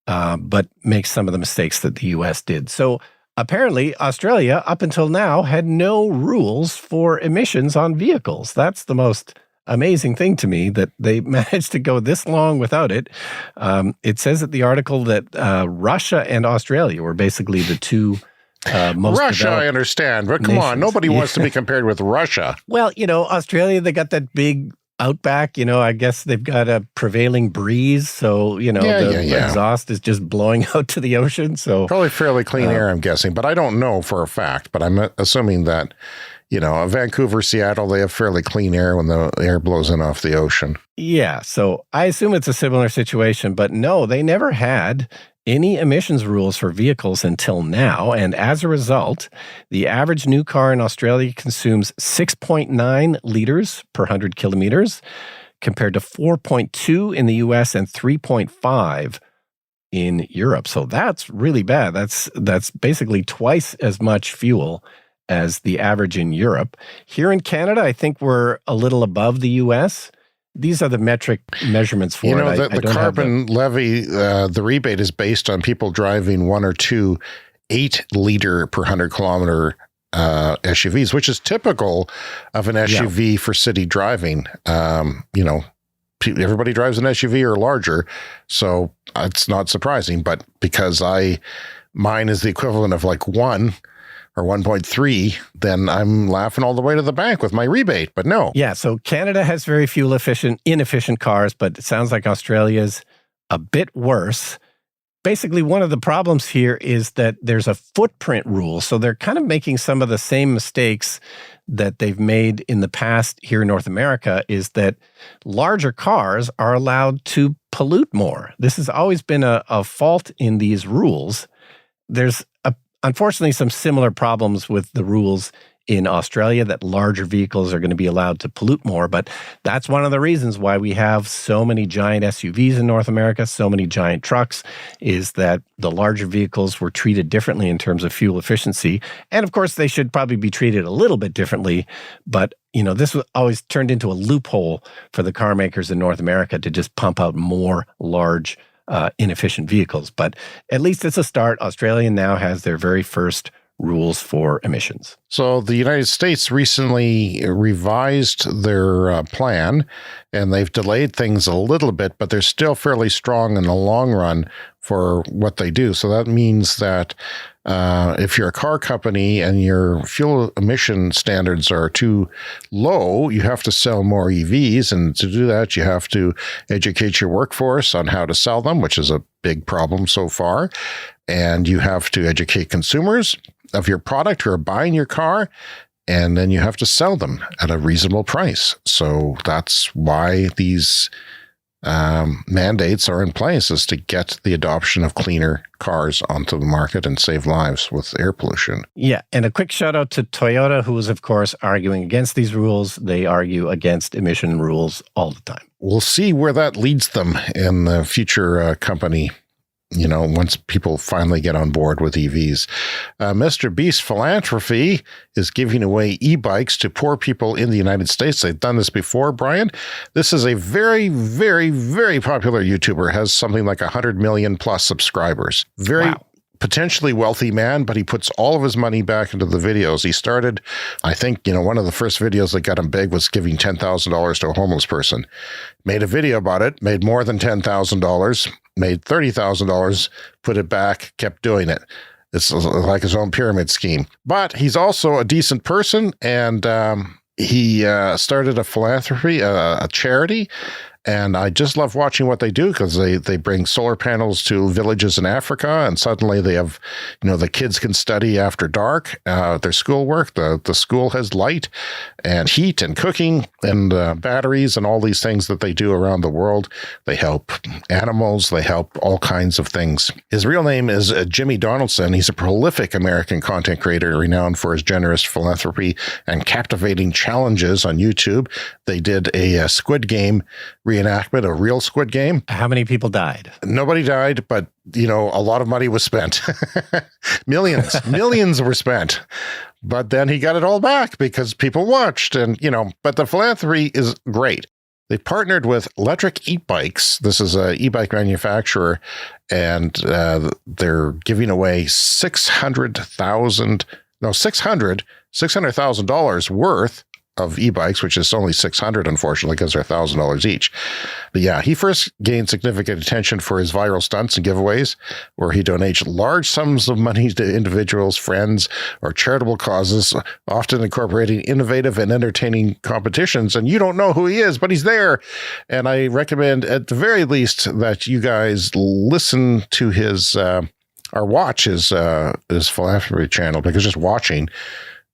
but makes some of the mistakes that the U.S. did. So apparently, Australia, up until now, had no rules for emissions on vehicles. That's the most amazing thing to me, that they managed to go this long without it. It says at the article that Russia and Australia were basically the two most Russia, I understand, but come on, nobody wants to be compared with Russia. Well, Australia, they got that big outback, I guess they've got a prevailing breeze, so, the exhaust is just blowing out to the ocean. So probably fairly clean air, I'm guessing, but I don't know for a fact, but I'm assuming that Vancouver, Seattle, they have fairly clean air when the air blows in off the ocean. Yeah, so I assume it's a similar situation, but no, they never had any emissions rules for vehicles until now, and as a result, the average new car in Australia consumes 6.9 liters per 100 kilometers, compared to 4.2 in the US and 3.5 in Europe. So that's really bad. That's basically twice as much fuel as the average in Europe. Here in Canada, I think we're a little above the U.S. These are the metric measurements for it. The carbon levy, the rebate is based on people driving 1 or 2 8-liter per 100-kilometer SUVs, which is typical of an SUV for city driving. Everybody drives an SUV or larger, so it's not surprising. But because mine is the equivalent of like 1 or 1.3, then I'm laughing all the way to the bank with my rebate, but no. Yeah, so Canada has very inefficient cars, but it sounds like Australia's a bit worse. basically one of the problems here is that there's a footprint rule. So they're kind of making some of the same mistakes that they've made in the past here in North America, is that larger cars are allowed to pollute more. This has always been a fault in these rules. There's unfortunately some similar problems with the rules in Australia, that larger vehicles are going to be allowed to pollute more. But that's one of the reasons why we have so many giant SUVs in North America, so many giant trucks, is that the larger vehicles were treated differently in terms of fuel efficiency. And of course, they should probably be treated a little bit differently. But, this was always turned into a loophole for the car makers in North America to just pump out more large, inefficient vehicles. But at least it's a start. Australia now has their very first rules for emissions. So the United States recently revised their plan, and they've delayed things a little bit, but they're still fairly strong in the long run for what they do. So that means that if you're a car company and your fuel emission standards are too low, you have to sell more EVs. And to do that, you have to educate your workforce on how to sell them, which is a big problem so far. And you have to educate consumers of your product who are buying your car, and then you have to sell them at a reasonable price. So that's why these mandates are in place, is to get the adoption of cleaner cars onto the market and save lives with air pollution. Yeah, and a quick shout out to Toyota, who is, of course, arguing against these rules. They argue against emission rules all the time. We'll see where that leads them in the future company, once people finally get on board with EVs. Mr. Beast Philanthropy is giving away e-bikes to poor people in the United States. They've done this before, Brian. This is a very, very, very popular YouTuber, has something like 100 million plus subscribers. Wow. Potentially wealthy man, but he puts all of his money back into the videos. He started, I think, one of the first videos that got him big was giving $10,000 to a homeless person. Made a video about it, made more than $10,000, made $30,000, put it back, kept doing it. It's like his own pyramid scheme. But he's also a decent person, and he started a philanthropy, a charity. And I just love watching what they do, because they bring solar panels to villages in Africa, and suddenly they have, the kids can study after dark, their schoolwork. The school has light and heat and cooking and batteries and all these things that they do around the world. They help animals. They help all kinds of things. His real name is Jimmy Donaldson. He's a prolific American content creator renowned for his generous philanthropy and captivating challenges on YouTube. They did a Squid Game reenactment, a real Squid Game. How many people died? Nobody died, but, a lot of money was spent. Millions were spent. But then he got it all back because people watched, and, but the philanthropy is great. They partnered with Electric E-Bikes. This is an e-bike manufacturer, and they're giving away $600,000 worth of e-bikes, which is only $600, unfortunately, because they're $1,000 each. But yeah, he first gained significant attention for his viral stunts and giveaways, where he donates large sums of money to individuals, friends, or charitable causes, often incorporating innovative and entertaining competitions. And you don't know who he is, but he's there. And I recommend, at the very least, that you guys listen to his or watch his philanthropy channel, because just watching,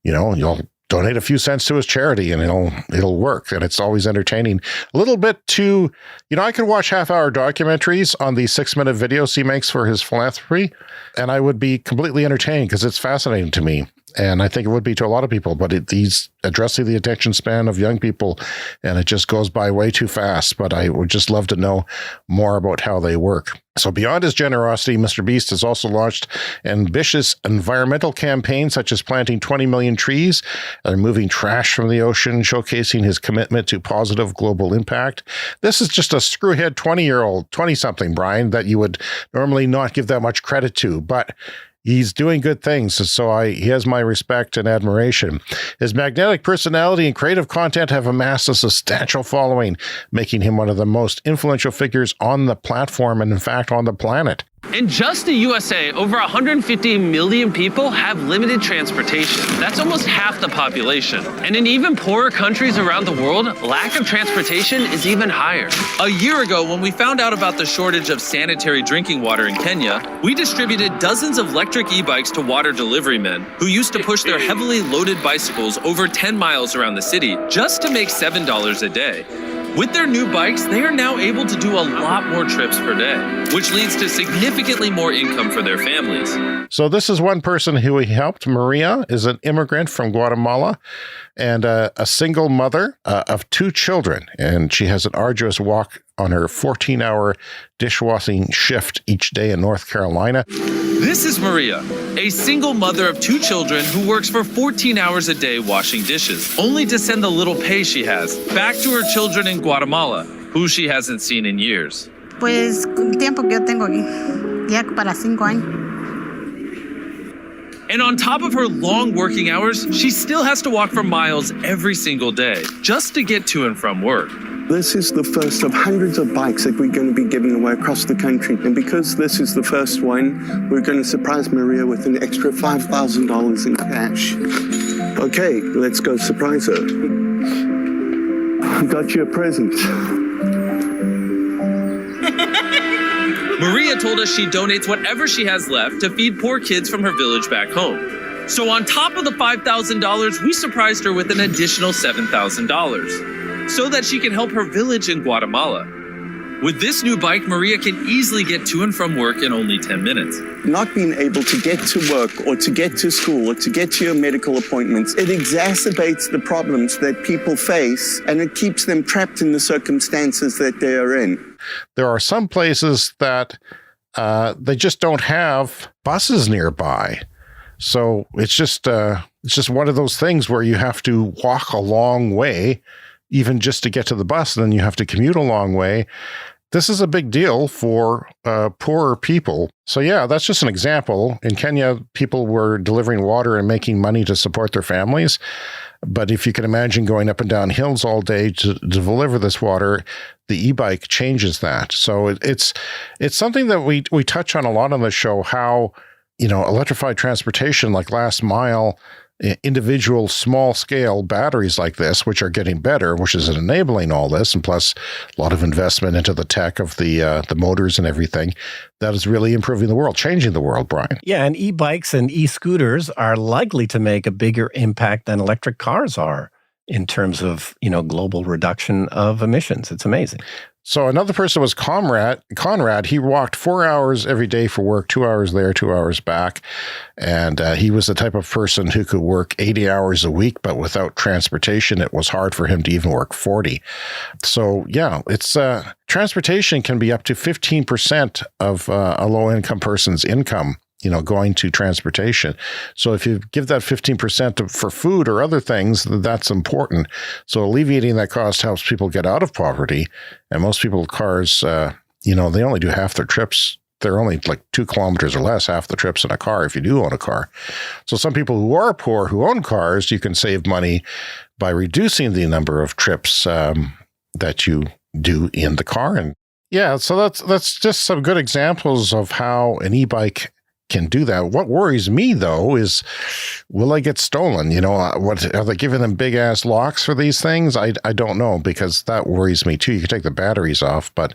you'll donate a few cents to his charity and it'll work. And it's always entertaining. A little bit too, I could watch half-hour documentaries on the 6-minute videos he makes for his philanthropy, and I would be completely entertained, because it's fascinating to me. And I think it would be to a lot of people, but he's addressing the attention span of young people, and it just goes by way too fast. But I would just love to know more about how they work. So beyond his generosity, Mr. Beast has also launched ambitious environmental campaigns, such as planting 20 million trees and removing trash from the ocean, showcasing his commitment to positive global impact. This is just a screwhead 20-something, Brian, that you would normally not give that much credit to. But he's doing good things, so he has my respect and admiration. His magnetic personality and creative content have amassed a substantial following, making him one of the most influential figures on the platform and, in fact, on the planet. In just the USA, over 150 million people have limited transportation. That's almost half the population. And in even poorer countries around the world, lack of transportation is even higher. A year ago, when we found out about the shortage of sanitary drinking water in Kenya, we distributed dozens of electric e-bikes to water delivery men who used to push their heavily loaded bicycles over 10 miles around the city just to make $7 a day. With their new bikes, they are now able to do a lot more trips per day, which leads to significantly more income for their families. So this is one person who he helped. Maria is an immigrant from Guatemala and a single mother of 2 children. And she has an arduous walk on her 14-hour dishwashing shift each day in North Carolina. This is Maria, a single mother of 2 children who works for 14 hours a day washing dishes, only to send the little pay she has back to her children in Guatemala, who she hasn't seen in years. Pues el tiempo que yo tengo aquí, ya para 5 años. And on top of her long working hours, she still has to walk for miles every single day just to get to and from work. This is the first of hundreds of bikes that we're going to be giving away across the country. And because this is the first one, we're going to surprise Maria with an extra $5,000 in cash. Okay, let's go surprise her. I got you a present. Maria told us she donates whatever she has left to feed poor kids from her village back home. So on top of the $5,000, we surprised her with an additional $7,000 so that she can help her village in Guatemala. With this new bike, Maria can easily get to and from work in only 10 minutes. Not being able to get to work or to get to school or to get to your medical appointments, it exacerbates the problems that people face, and it keeps them trapped in the circumstances that they are in. There are some places that they just don't have buses nearby. So it's just one of those things where you have to walk a long way, even just to get to the bus, and then you have to commute a long way. This is a big deal for poorer people. So yeah, that's just an example. In Kenya, people were delivering water and making money to support their families. But if you can imagine going up and down hills all day to deliver this water, the e-bike changes that. So it's something that we touch on a lot on the show, how, electrified transportation, like last mile, individual small scale batteries like this, which are getting better, which is enabling all this, and plus a lot of investment into the tech of the motors and everything, that is really improving the world, changing the world, Brian. Yeah, and e-bikes and e-scooters are likely to make a bigger impact than electric cars are in terms of, global reduction of emissions. It's amazing. So another person was Conrad. He walked 4 hours every day for work, 2 hours there, 2 hours back. And he was the type of person who could work 80 hours a week, but without transportation, it was hard for him to even work 40. So yeah, it's transportation can be up to 15% of a low-income person's income, going to transportation. So if you give that 15% for food or other things, that's important. So alleviating that cost helps people get out of poverty. And most people with cars, they only do half their trips. They're only like 2 kilometers or less, half the trips in a car if you do own a car. So some people who are poor who own cars, you can save money by reducing the number of trips that you do in the car. And yeah, so that's just some good examples of how an e-bike can do that. What worries me, though, is will they get stolen? What are they giving them big ass locks for these things? I don't know, because that worries me too. You can take the batteries off, but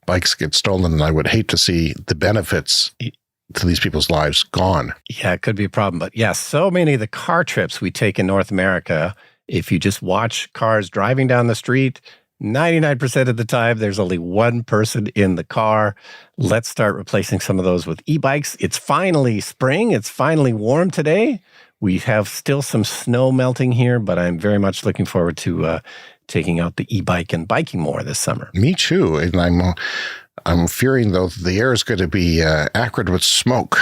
bikes get stolen, and I would hate to see the benefits to these people's lives gone. Yeah, it could be a problem. But yeah, so many of the car trips we take in North America, if you just watch cars driving down the street, 99% of the time, there's only one person in the car. Let's start replacing some of those with e-bikes. It's finally spring. It's finally warm today. We have still some snow melting here, but I'm very much looking forward to taking out the e-bike and biking more this summer. Me too. And I'm fearing, though, the air is going to be acrid with smoke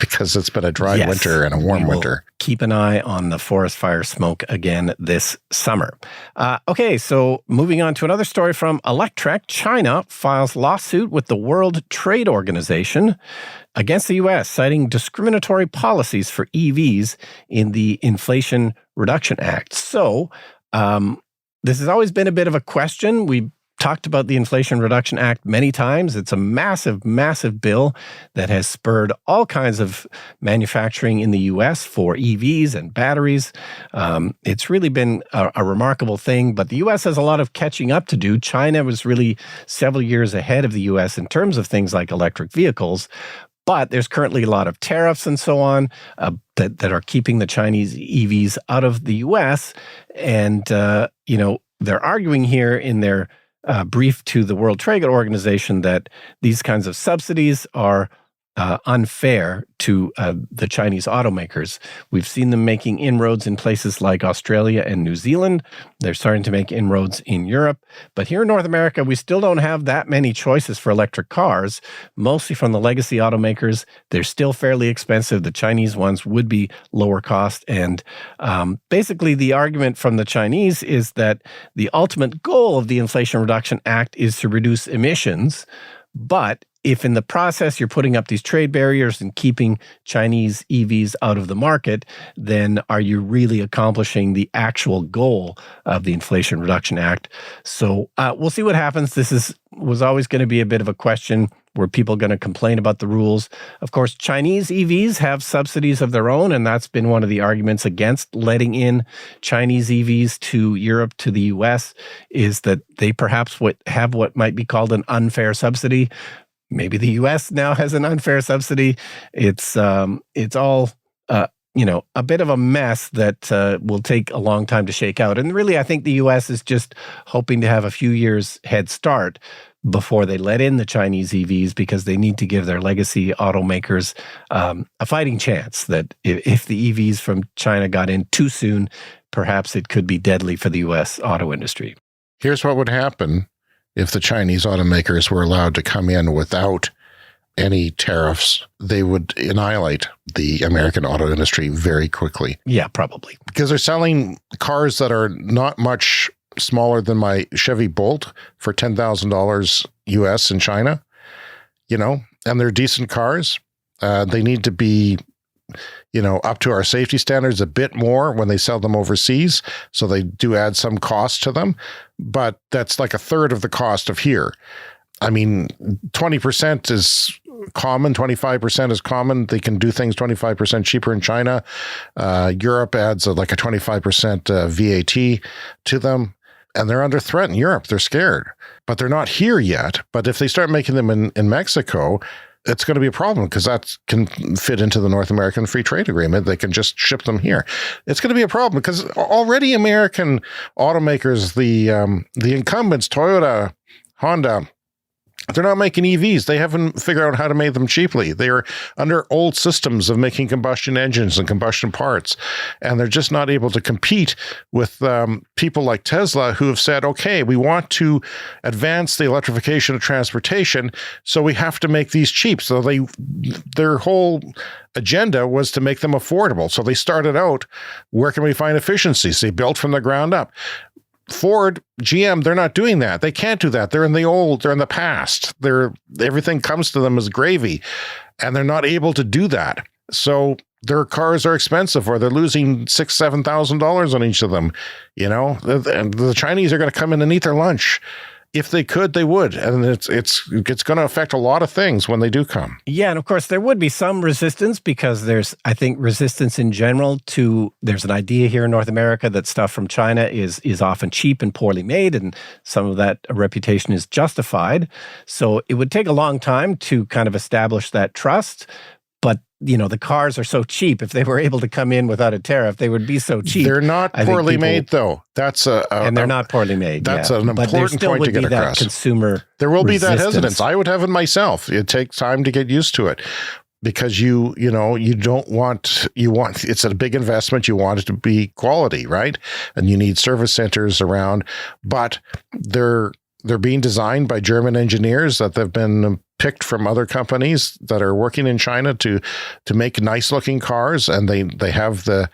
because it's been a dry winter and a warm winter. Keep an eye on the forest fire smoke again this summer. Okay, so moving on to another story from Electrek. China files lawsuit with the World Trade Organization against the U.S., citing discriminatory policies for EVs in the Inflation Reduction Act. So this has always been a bit of a question. We talked about the Inflation Reduction Act many times. It's a massive, massive bill that has spurred all kinds of manufacturing in the U.S. for EVs and batteries. It's really been a remarkable thing, but the U.S. has a lot of catching up to do. China was really several years ahead of the U.S. in terms of things like electric vehicles. But there's currently a lot of tariffs and so on that are keeping the Chinese EVs out of the U.S. And, they're arguing here in their brief to the World Trade Organization that these kinds of subsidies are unfair to the Chinese automakers. We've seen them making inroads in places like Australia and New Zealand. They're starting to make inroads in Europe. But here in North America, we still don't have that many choices for electric cars, mostly from the legacy automakers. They're still fairly expensive. The Chinese ones would be lower cost. And basically, the argument from the Chinese is that the ultimate goal of the Inflation Reduction Act is to reduce emissions. But if in the process you're putting up these trade barriers and keeping Chinese EVs out of the market, then are you really accomplishing the actual goal of the Inflation Reduction Act? So we'll see what happens. This was always going to be a bit of a question. Were people going to complain about the rules? Of course, Chinese EVs have subsidies of their own, and that's been one of the arguments against letting in Chinese EVs to Europe, to the US, is that they perhaps have what might be called an unfair subsidy. Maybe the U.S. now has an unfair subsidy. It's all a bit of a mess that will take a long time to shake out. And really, I think the U.S. is just hoping to have a few years head start before they let in the Chinese EVs, because they need to give their legacy automakers a fighting chance that if the EVs from China got in too soon, perhaps it could be deadly for the U.S. auto industry. Here's what would happen if the Chinese automakers were allowed to come in without any tariffs. They would annihilate the American auto industry very quickly. Yeah, probably. Because they're selling cars that are not much smaller than my Chevy Bolt for $10,000 US in China, and they're decent cars. They need to be, up to our safety standards a bit more when they sell them overseas. So they do add some cost to them, but that's like a third of the cost of here. I mean, 20% is common, 25% is common. They can do things 25% cheaper in China. Europe adds like a 25% VAT to them, and they're under threat in Europe. They're scared, but they're not here yet. But if they start making them in Mexico, it's going to be a problem, because that can fit into the North American Free Trade Agreement. They can just ship them here. It's going to be a problem because already American automakers, the incumbents, Toyota, Honda, they're not making EVs. They haven't figured out how to make them cheaply. They are under old systems of making combustion engines and combustion parts, and they're just not able to compete with people like Tesla, who have said, okay, we want to advance the electrification of transportation, so we have to make these cheap. So their whole agenda was to make them affordable. So they started out, where can we find efficiencies? They built from the ground up. Ford, GM, they're not doing that. They can't do that. They're in the past. Everything comes to them as gravy, and they're not able to do that. So their cars are expensive, or they're losing $6,000, $7,000 on each of them. The Chinese are going to come in and eat their lunch. If they could, they would. And it's going to affect a lot of things when they do come. Yeah, and of course, there would be some resistance, because there's, I think, resistance in general to, there's an idea here in North America that stuff from China is often cheap and poorly made, and some of that reputation is justified. So it would take a long time to kind of establish that trust. But the cars are so cheap. If they were able to come in without a tariff, they would be so cheap. They're not poorly made, though. And they're not poorly made. That's an important point to get across. There will be that hesitance. I would have it myself. It takes time to get used to it, because you want it's a big investment. You want it to be quality, right? And you need service centers around, but they're being designed by German engineers that have been picked from other companies that are working in China to make nice looking cars, and they have the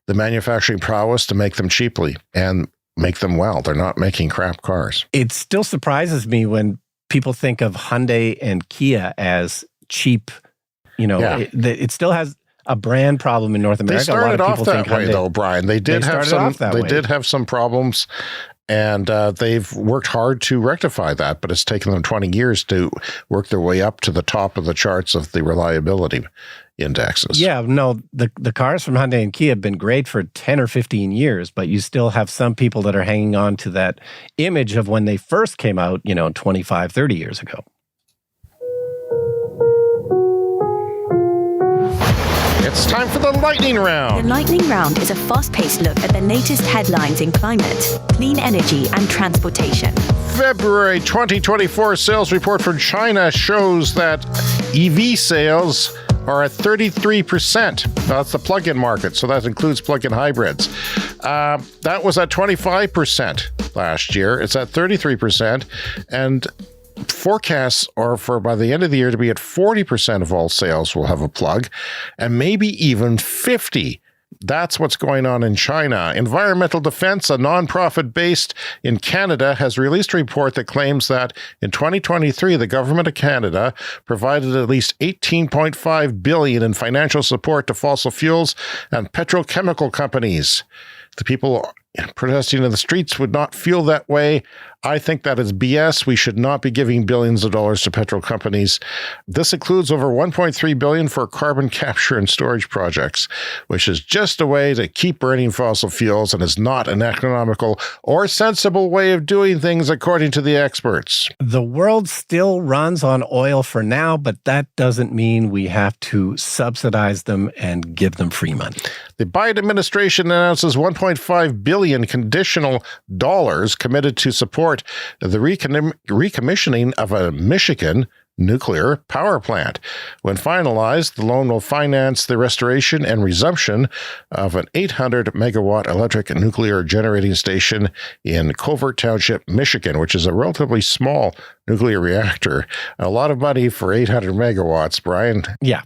manufacturing prowess to make them cheaply and make them well. They're not making crap cars. It still surprises me when people think of Hyundai and Kia as cheap. It still has a brand problem in North America. They started off that way, though, Brian. They did have some problems. And they've worked hard to rectify that, but it's taken them 20 years to work their way up to the top of the charts of the reliability indexes. Yeah, no, the cars from Hyundai and Kia have been great for 10 or 15 years, but you still have some people that are hanging on to that image of when they first came out, 25, 30 years ago. It's time for the Lightning Round. The Lightning Round is a fast-paced look at the latest headlines in climate, clean energy, and transportation. February 2024 sales report from China shows that EV sales are at 33%. That's the plug-in market, so that includes plug-in hybrids. That was at 25% last year. It's at 33%, and forecasts are for by the end of the year to be at 40% of all sales will have a plug, and maybe even 50%. That's what's going on in China. Environmental Defense, a nonprofit based in Canada, has released a report that claims that in 2023, the government of Canada provided at least $18.5 billion in financial support to fossil fuels and petrochemical companies. The people protesting in the streets would not feel that way. I think that is BS. We should not be giving billions of dollars to petrol companies. This includes over $1.3 billion for carbon capture and storage projects, which is just a way to keep burning fossil fuels and is not an economical or sensible way of doing things, according to the experts. The world still runs on oil for now, but that doesn't mean we have to subsidize them and give them free money. The Biden administration announces $1.5 billion conditional dollars committed to support the recommissioning of a Michigan nuclear power plant. When finalized, the loan will finance the restoration and resumption of an 800-megawatt electric nuclear generating station in Covert Township, Michigan, which is a relatively small nuclear reactor. A lot of money for 800 megawatts, Brian. Yeah.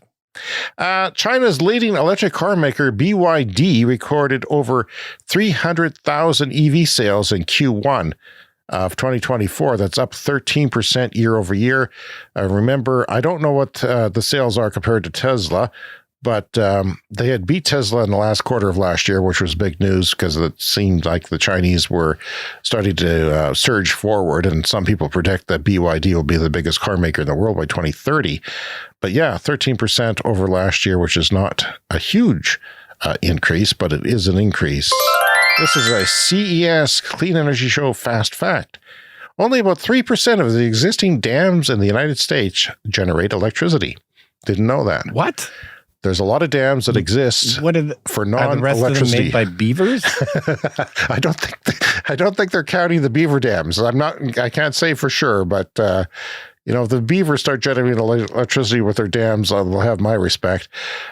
China's leading electric car maker, BYD, recorded over 300,000 EV sales in Q1 of 2024. That's up 13% year over year. Remember, I don't know what the sales are compared to Tesla, but they had beat Tesla in the last quarter of last year, which was big news because it seemed like the Chinese were starting to surge forward, and some people predict that BYD will be the biggest car maker in the world by 2030. But yeah, 13% over last year, which is not a huge increase, but it is an increase. This is a CES Clean Energy Show Fast Fact. Only about 3% of the existing dams in the United States generate electricity. Didn't know that. What? There's a lot of dams that exist for non-electricity. Are the rest of them made by beavers? I don't think they're counting the beaver dams. I can't say for sure, but if the beavers start generating electricity with their dams, they'll have my respect.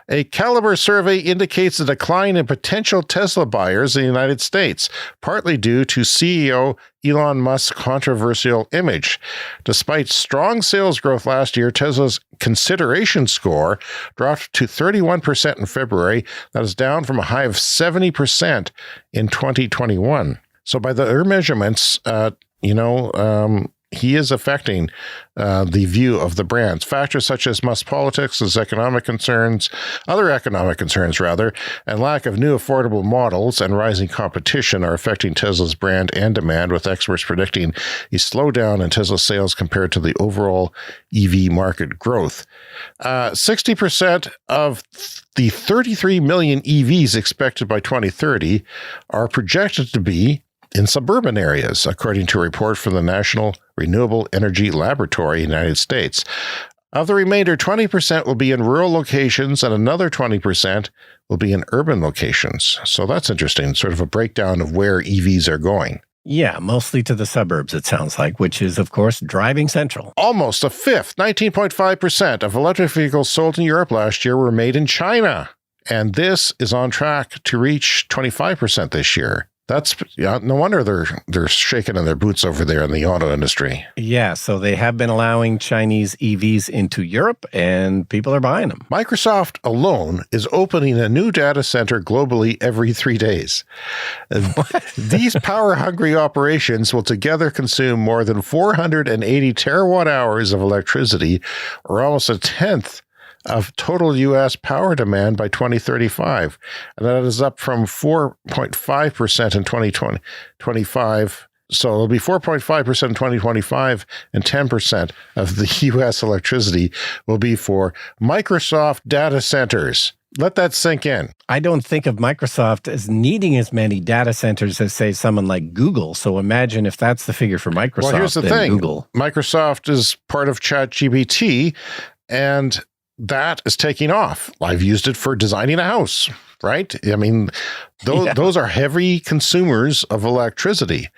A Caliber survey indicates a decline in potential Tesla buyers in the United States, partly due to CEO Elon Musk's controversial image. Despite strong sales growth last year, Tesla's consideration score dropped to 31% in February. That is down from a high of 70% in 2021. So by their measurements, he is affecting the view of the brands. Factors such as Musk's politics, his other economic concerns, and lack of new affordable models and rising competition are affecting Tesla's brand and demand, with experts predicting a slowdown in Tesla sales compared to the overall EV market growth. 60% of the 33 million EVs expected by 2030 are projected to be in suburban areas, according to a report from the National Renewable Energy Laboratory in the United States. Of the remainder, 20% will be in rural locations and another 20% will be in urban locations. So that's interesting, sort of a breakdown of where EVs are going. Yeah, mostly to the suburbs, it sounds like, which is, of course, driving central. Almost a fifth, 19.5% of electric vehicles sold in Europe last year were made in China. And this is on track to reach 25% this year. That's no wonder they're shaking in their boots over there in the auto industry. Yeah, so they have been allowing Chinese EVs into Europe, and people are buying them. Microsoft alone is opening a new data center globally every 3 days. These power-hungry operations will together consume more than 480 terawatt hours of electricity, or almost a tenth of total U.S. power demand by 2035. And that is up from 4.5% in 2025. So it'll be 4.5% in 2025, and 10% of the U.S. electricity will be for Microsoft data centers. Let that sink in. I don't think of Microsoft as needing as many data centers as, say, someone like Google. So imagine if that's the figure for Microsoft. Well, here's the thing. Google. Microsoft is part of ChatGPT, and that is taking off. I've used it for designing a house, right? I mean, those are heavy consumers of electricity.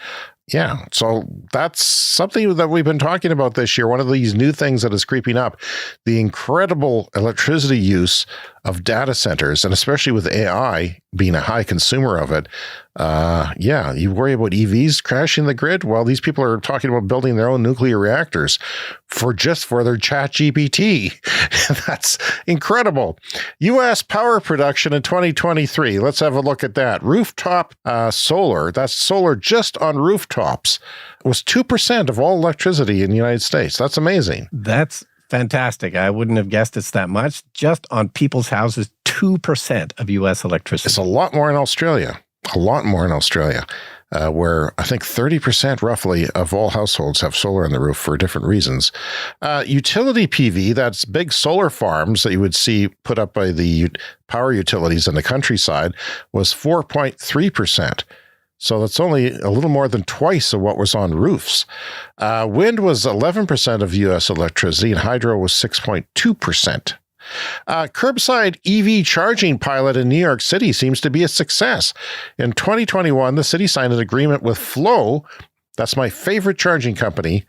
Yeah, so that's something that we've been talking about this year. One of these new things that is creeping up, the incredible electricity use of data centers, and especially with AI being a high consumer of it. You worry about EVs crashing the grid. Well, these people are talking about building their own nuclear reactors for their ChatGPT. That's incredible. U.S. power production in 2023. Let's have a look at that. Rooftop solar, that's solar just on rooftops, was 2% of all electricity in the United States. That's amazing. That's fantastic. I wouldn't have guessed it's that much. Just on people's houses, 2% of U.S. electricity. It's a lot more in Australia. Where I think 30% roughly of all households have solar on the roof for different reasons. Utility PV, that's big solar farms that you would see put up by the power utilities in the countryside, was 4.3%. So that's only a little more than twice of what was on roofs. Wind was 11% of U.S. electricity, and hydro was 6.2%. Curbside EV charging pilot in New York City seems to be a success. In 2021, the city signed an agreement with Flow. That's my favorite charging company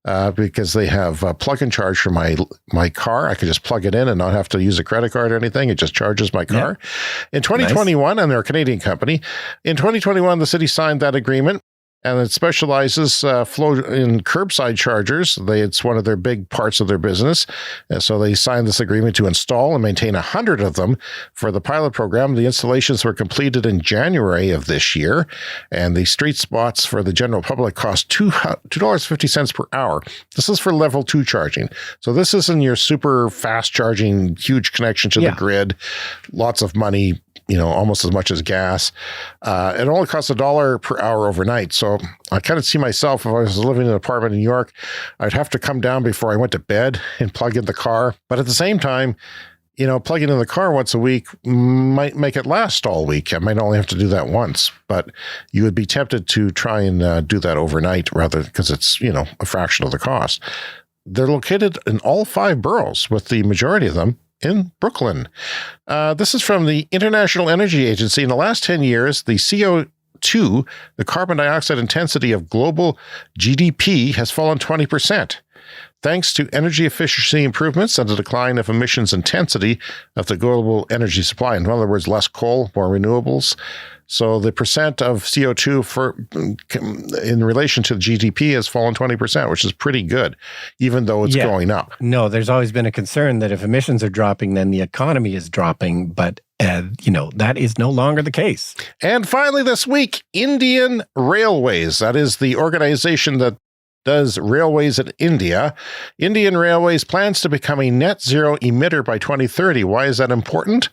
because they have plug and charge for my car. I could just plug it in and not have to use a credit card or anything. It just charges my car. Yeah. In 2021, and they're a Canadian company, in 2021, the city signed that agreement. And it specializes Flow in curbside chargers. It's one of their big parts of their business. And so they signed this agreement to install and maintain 100 of them for the pilot program. The installations were completed in January of this year. And the street spots for the general public cost $2.50 per hour. This is for level 2 charging. So this isn't your super fast charging, huge connection to the grid, lots of money, almost as much as gas. It only costs $1 per hour overnight. So I kind of see myself, if I was living in an apartment in New York, I'd have to come down before I went to bed and plug in the car. But at the same time, plugging in the car once a week might make it last all week. I might only have to do that once, but you would be tempted to try and do that overnight rather because it's, a fraction of the cost. They're located in all 5 boroughs, with the majority of them in Brooklyn. This is from the International Energy Agency. In the last 10 years, the CO2, the carbon dioxide intensity of global GDP, has fallen 20%. Thanks to energy efficiency improvements and the decline of emissions intensity of the global energy supply. In other words, less coal, more renewables. So the percent of CO2 in relation to GDP has fallen 20%, which is pretty good, even though it's going up. No, there's always been a concern that if emissions are dropping, then the economy is dropping. But, that is no longer the case. And finally this week, Indian Railways. That is the organization that does railways in India. Indian Railways plans to become a net zero emitter by 2030. Why is that important?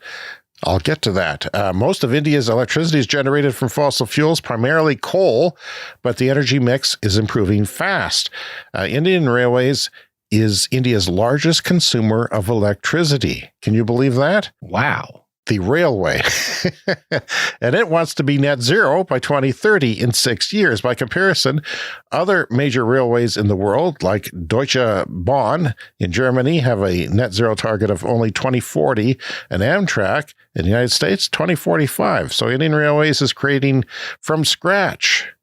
I'll get to that. Most of India's electricity is generated from fossil fuels, primarily coal, but the energy mix is improving fast. Indian Railways is India's largest consumer of electricity. Can you believe that? Wow. The railway. And it wants to be net zero by 2030 in 6 years. By comparison, other major railways in the world, like Deutsche Bahn in Germany, have a net zero target of only 2040, and Amtrak in the United States, 2045. So Indian Railways is creating from scratch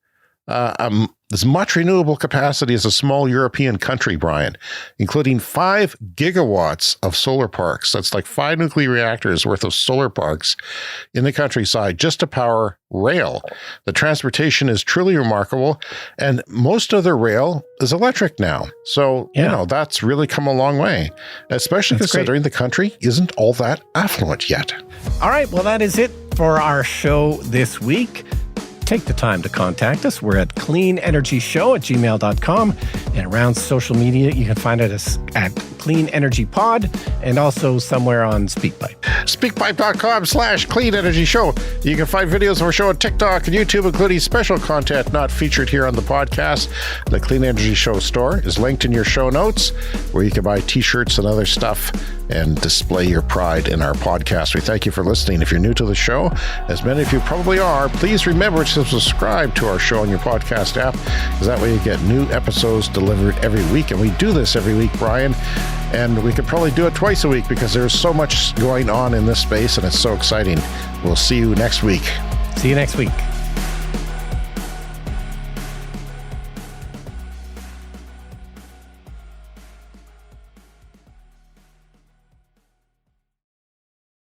as much renewable capacity as a small European country, Brian, including 5 gigawatts of solar parks. That's like 5 nuclear reactors worth of solar parks in the countryside just to power rail. The transportation is truly remarkable, and most of the rail is electric now. So, that's really come a long way, especially considering the country isn't all that affluent yet. All right, well, that is it for our show this week. Take the time to contact us. We're at cleanenergyshow@gmail.com. And around social media, you can find us at Clean Energy Pod and also somewhere on SpeakPipe. speakpipe.com/cleanenergyshow. You can find videos of our show on TikTok and YouTube, including special content not featured here on the podcast. The Clean Energy Show store is linked in your show notes, where you can buy t-shirts and other stuff and display your pride in our podcast. We thank you for listening. If you're new to the show, as many of you probably are, please remember to subscribe to our show on your podcast app, because that way you get new episodes delivered every week. And we do this every week, Brian, and we could probably do it twice a week because there's so much going on in this space and it's so exciting. We'll see you next week. See you next week.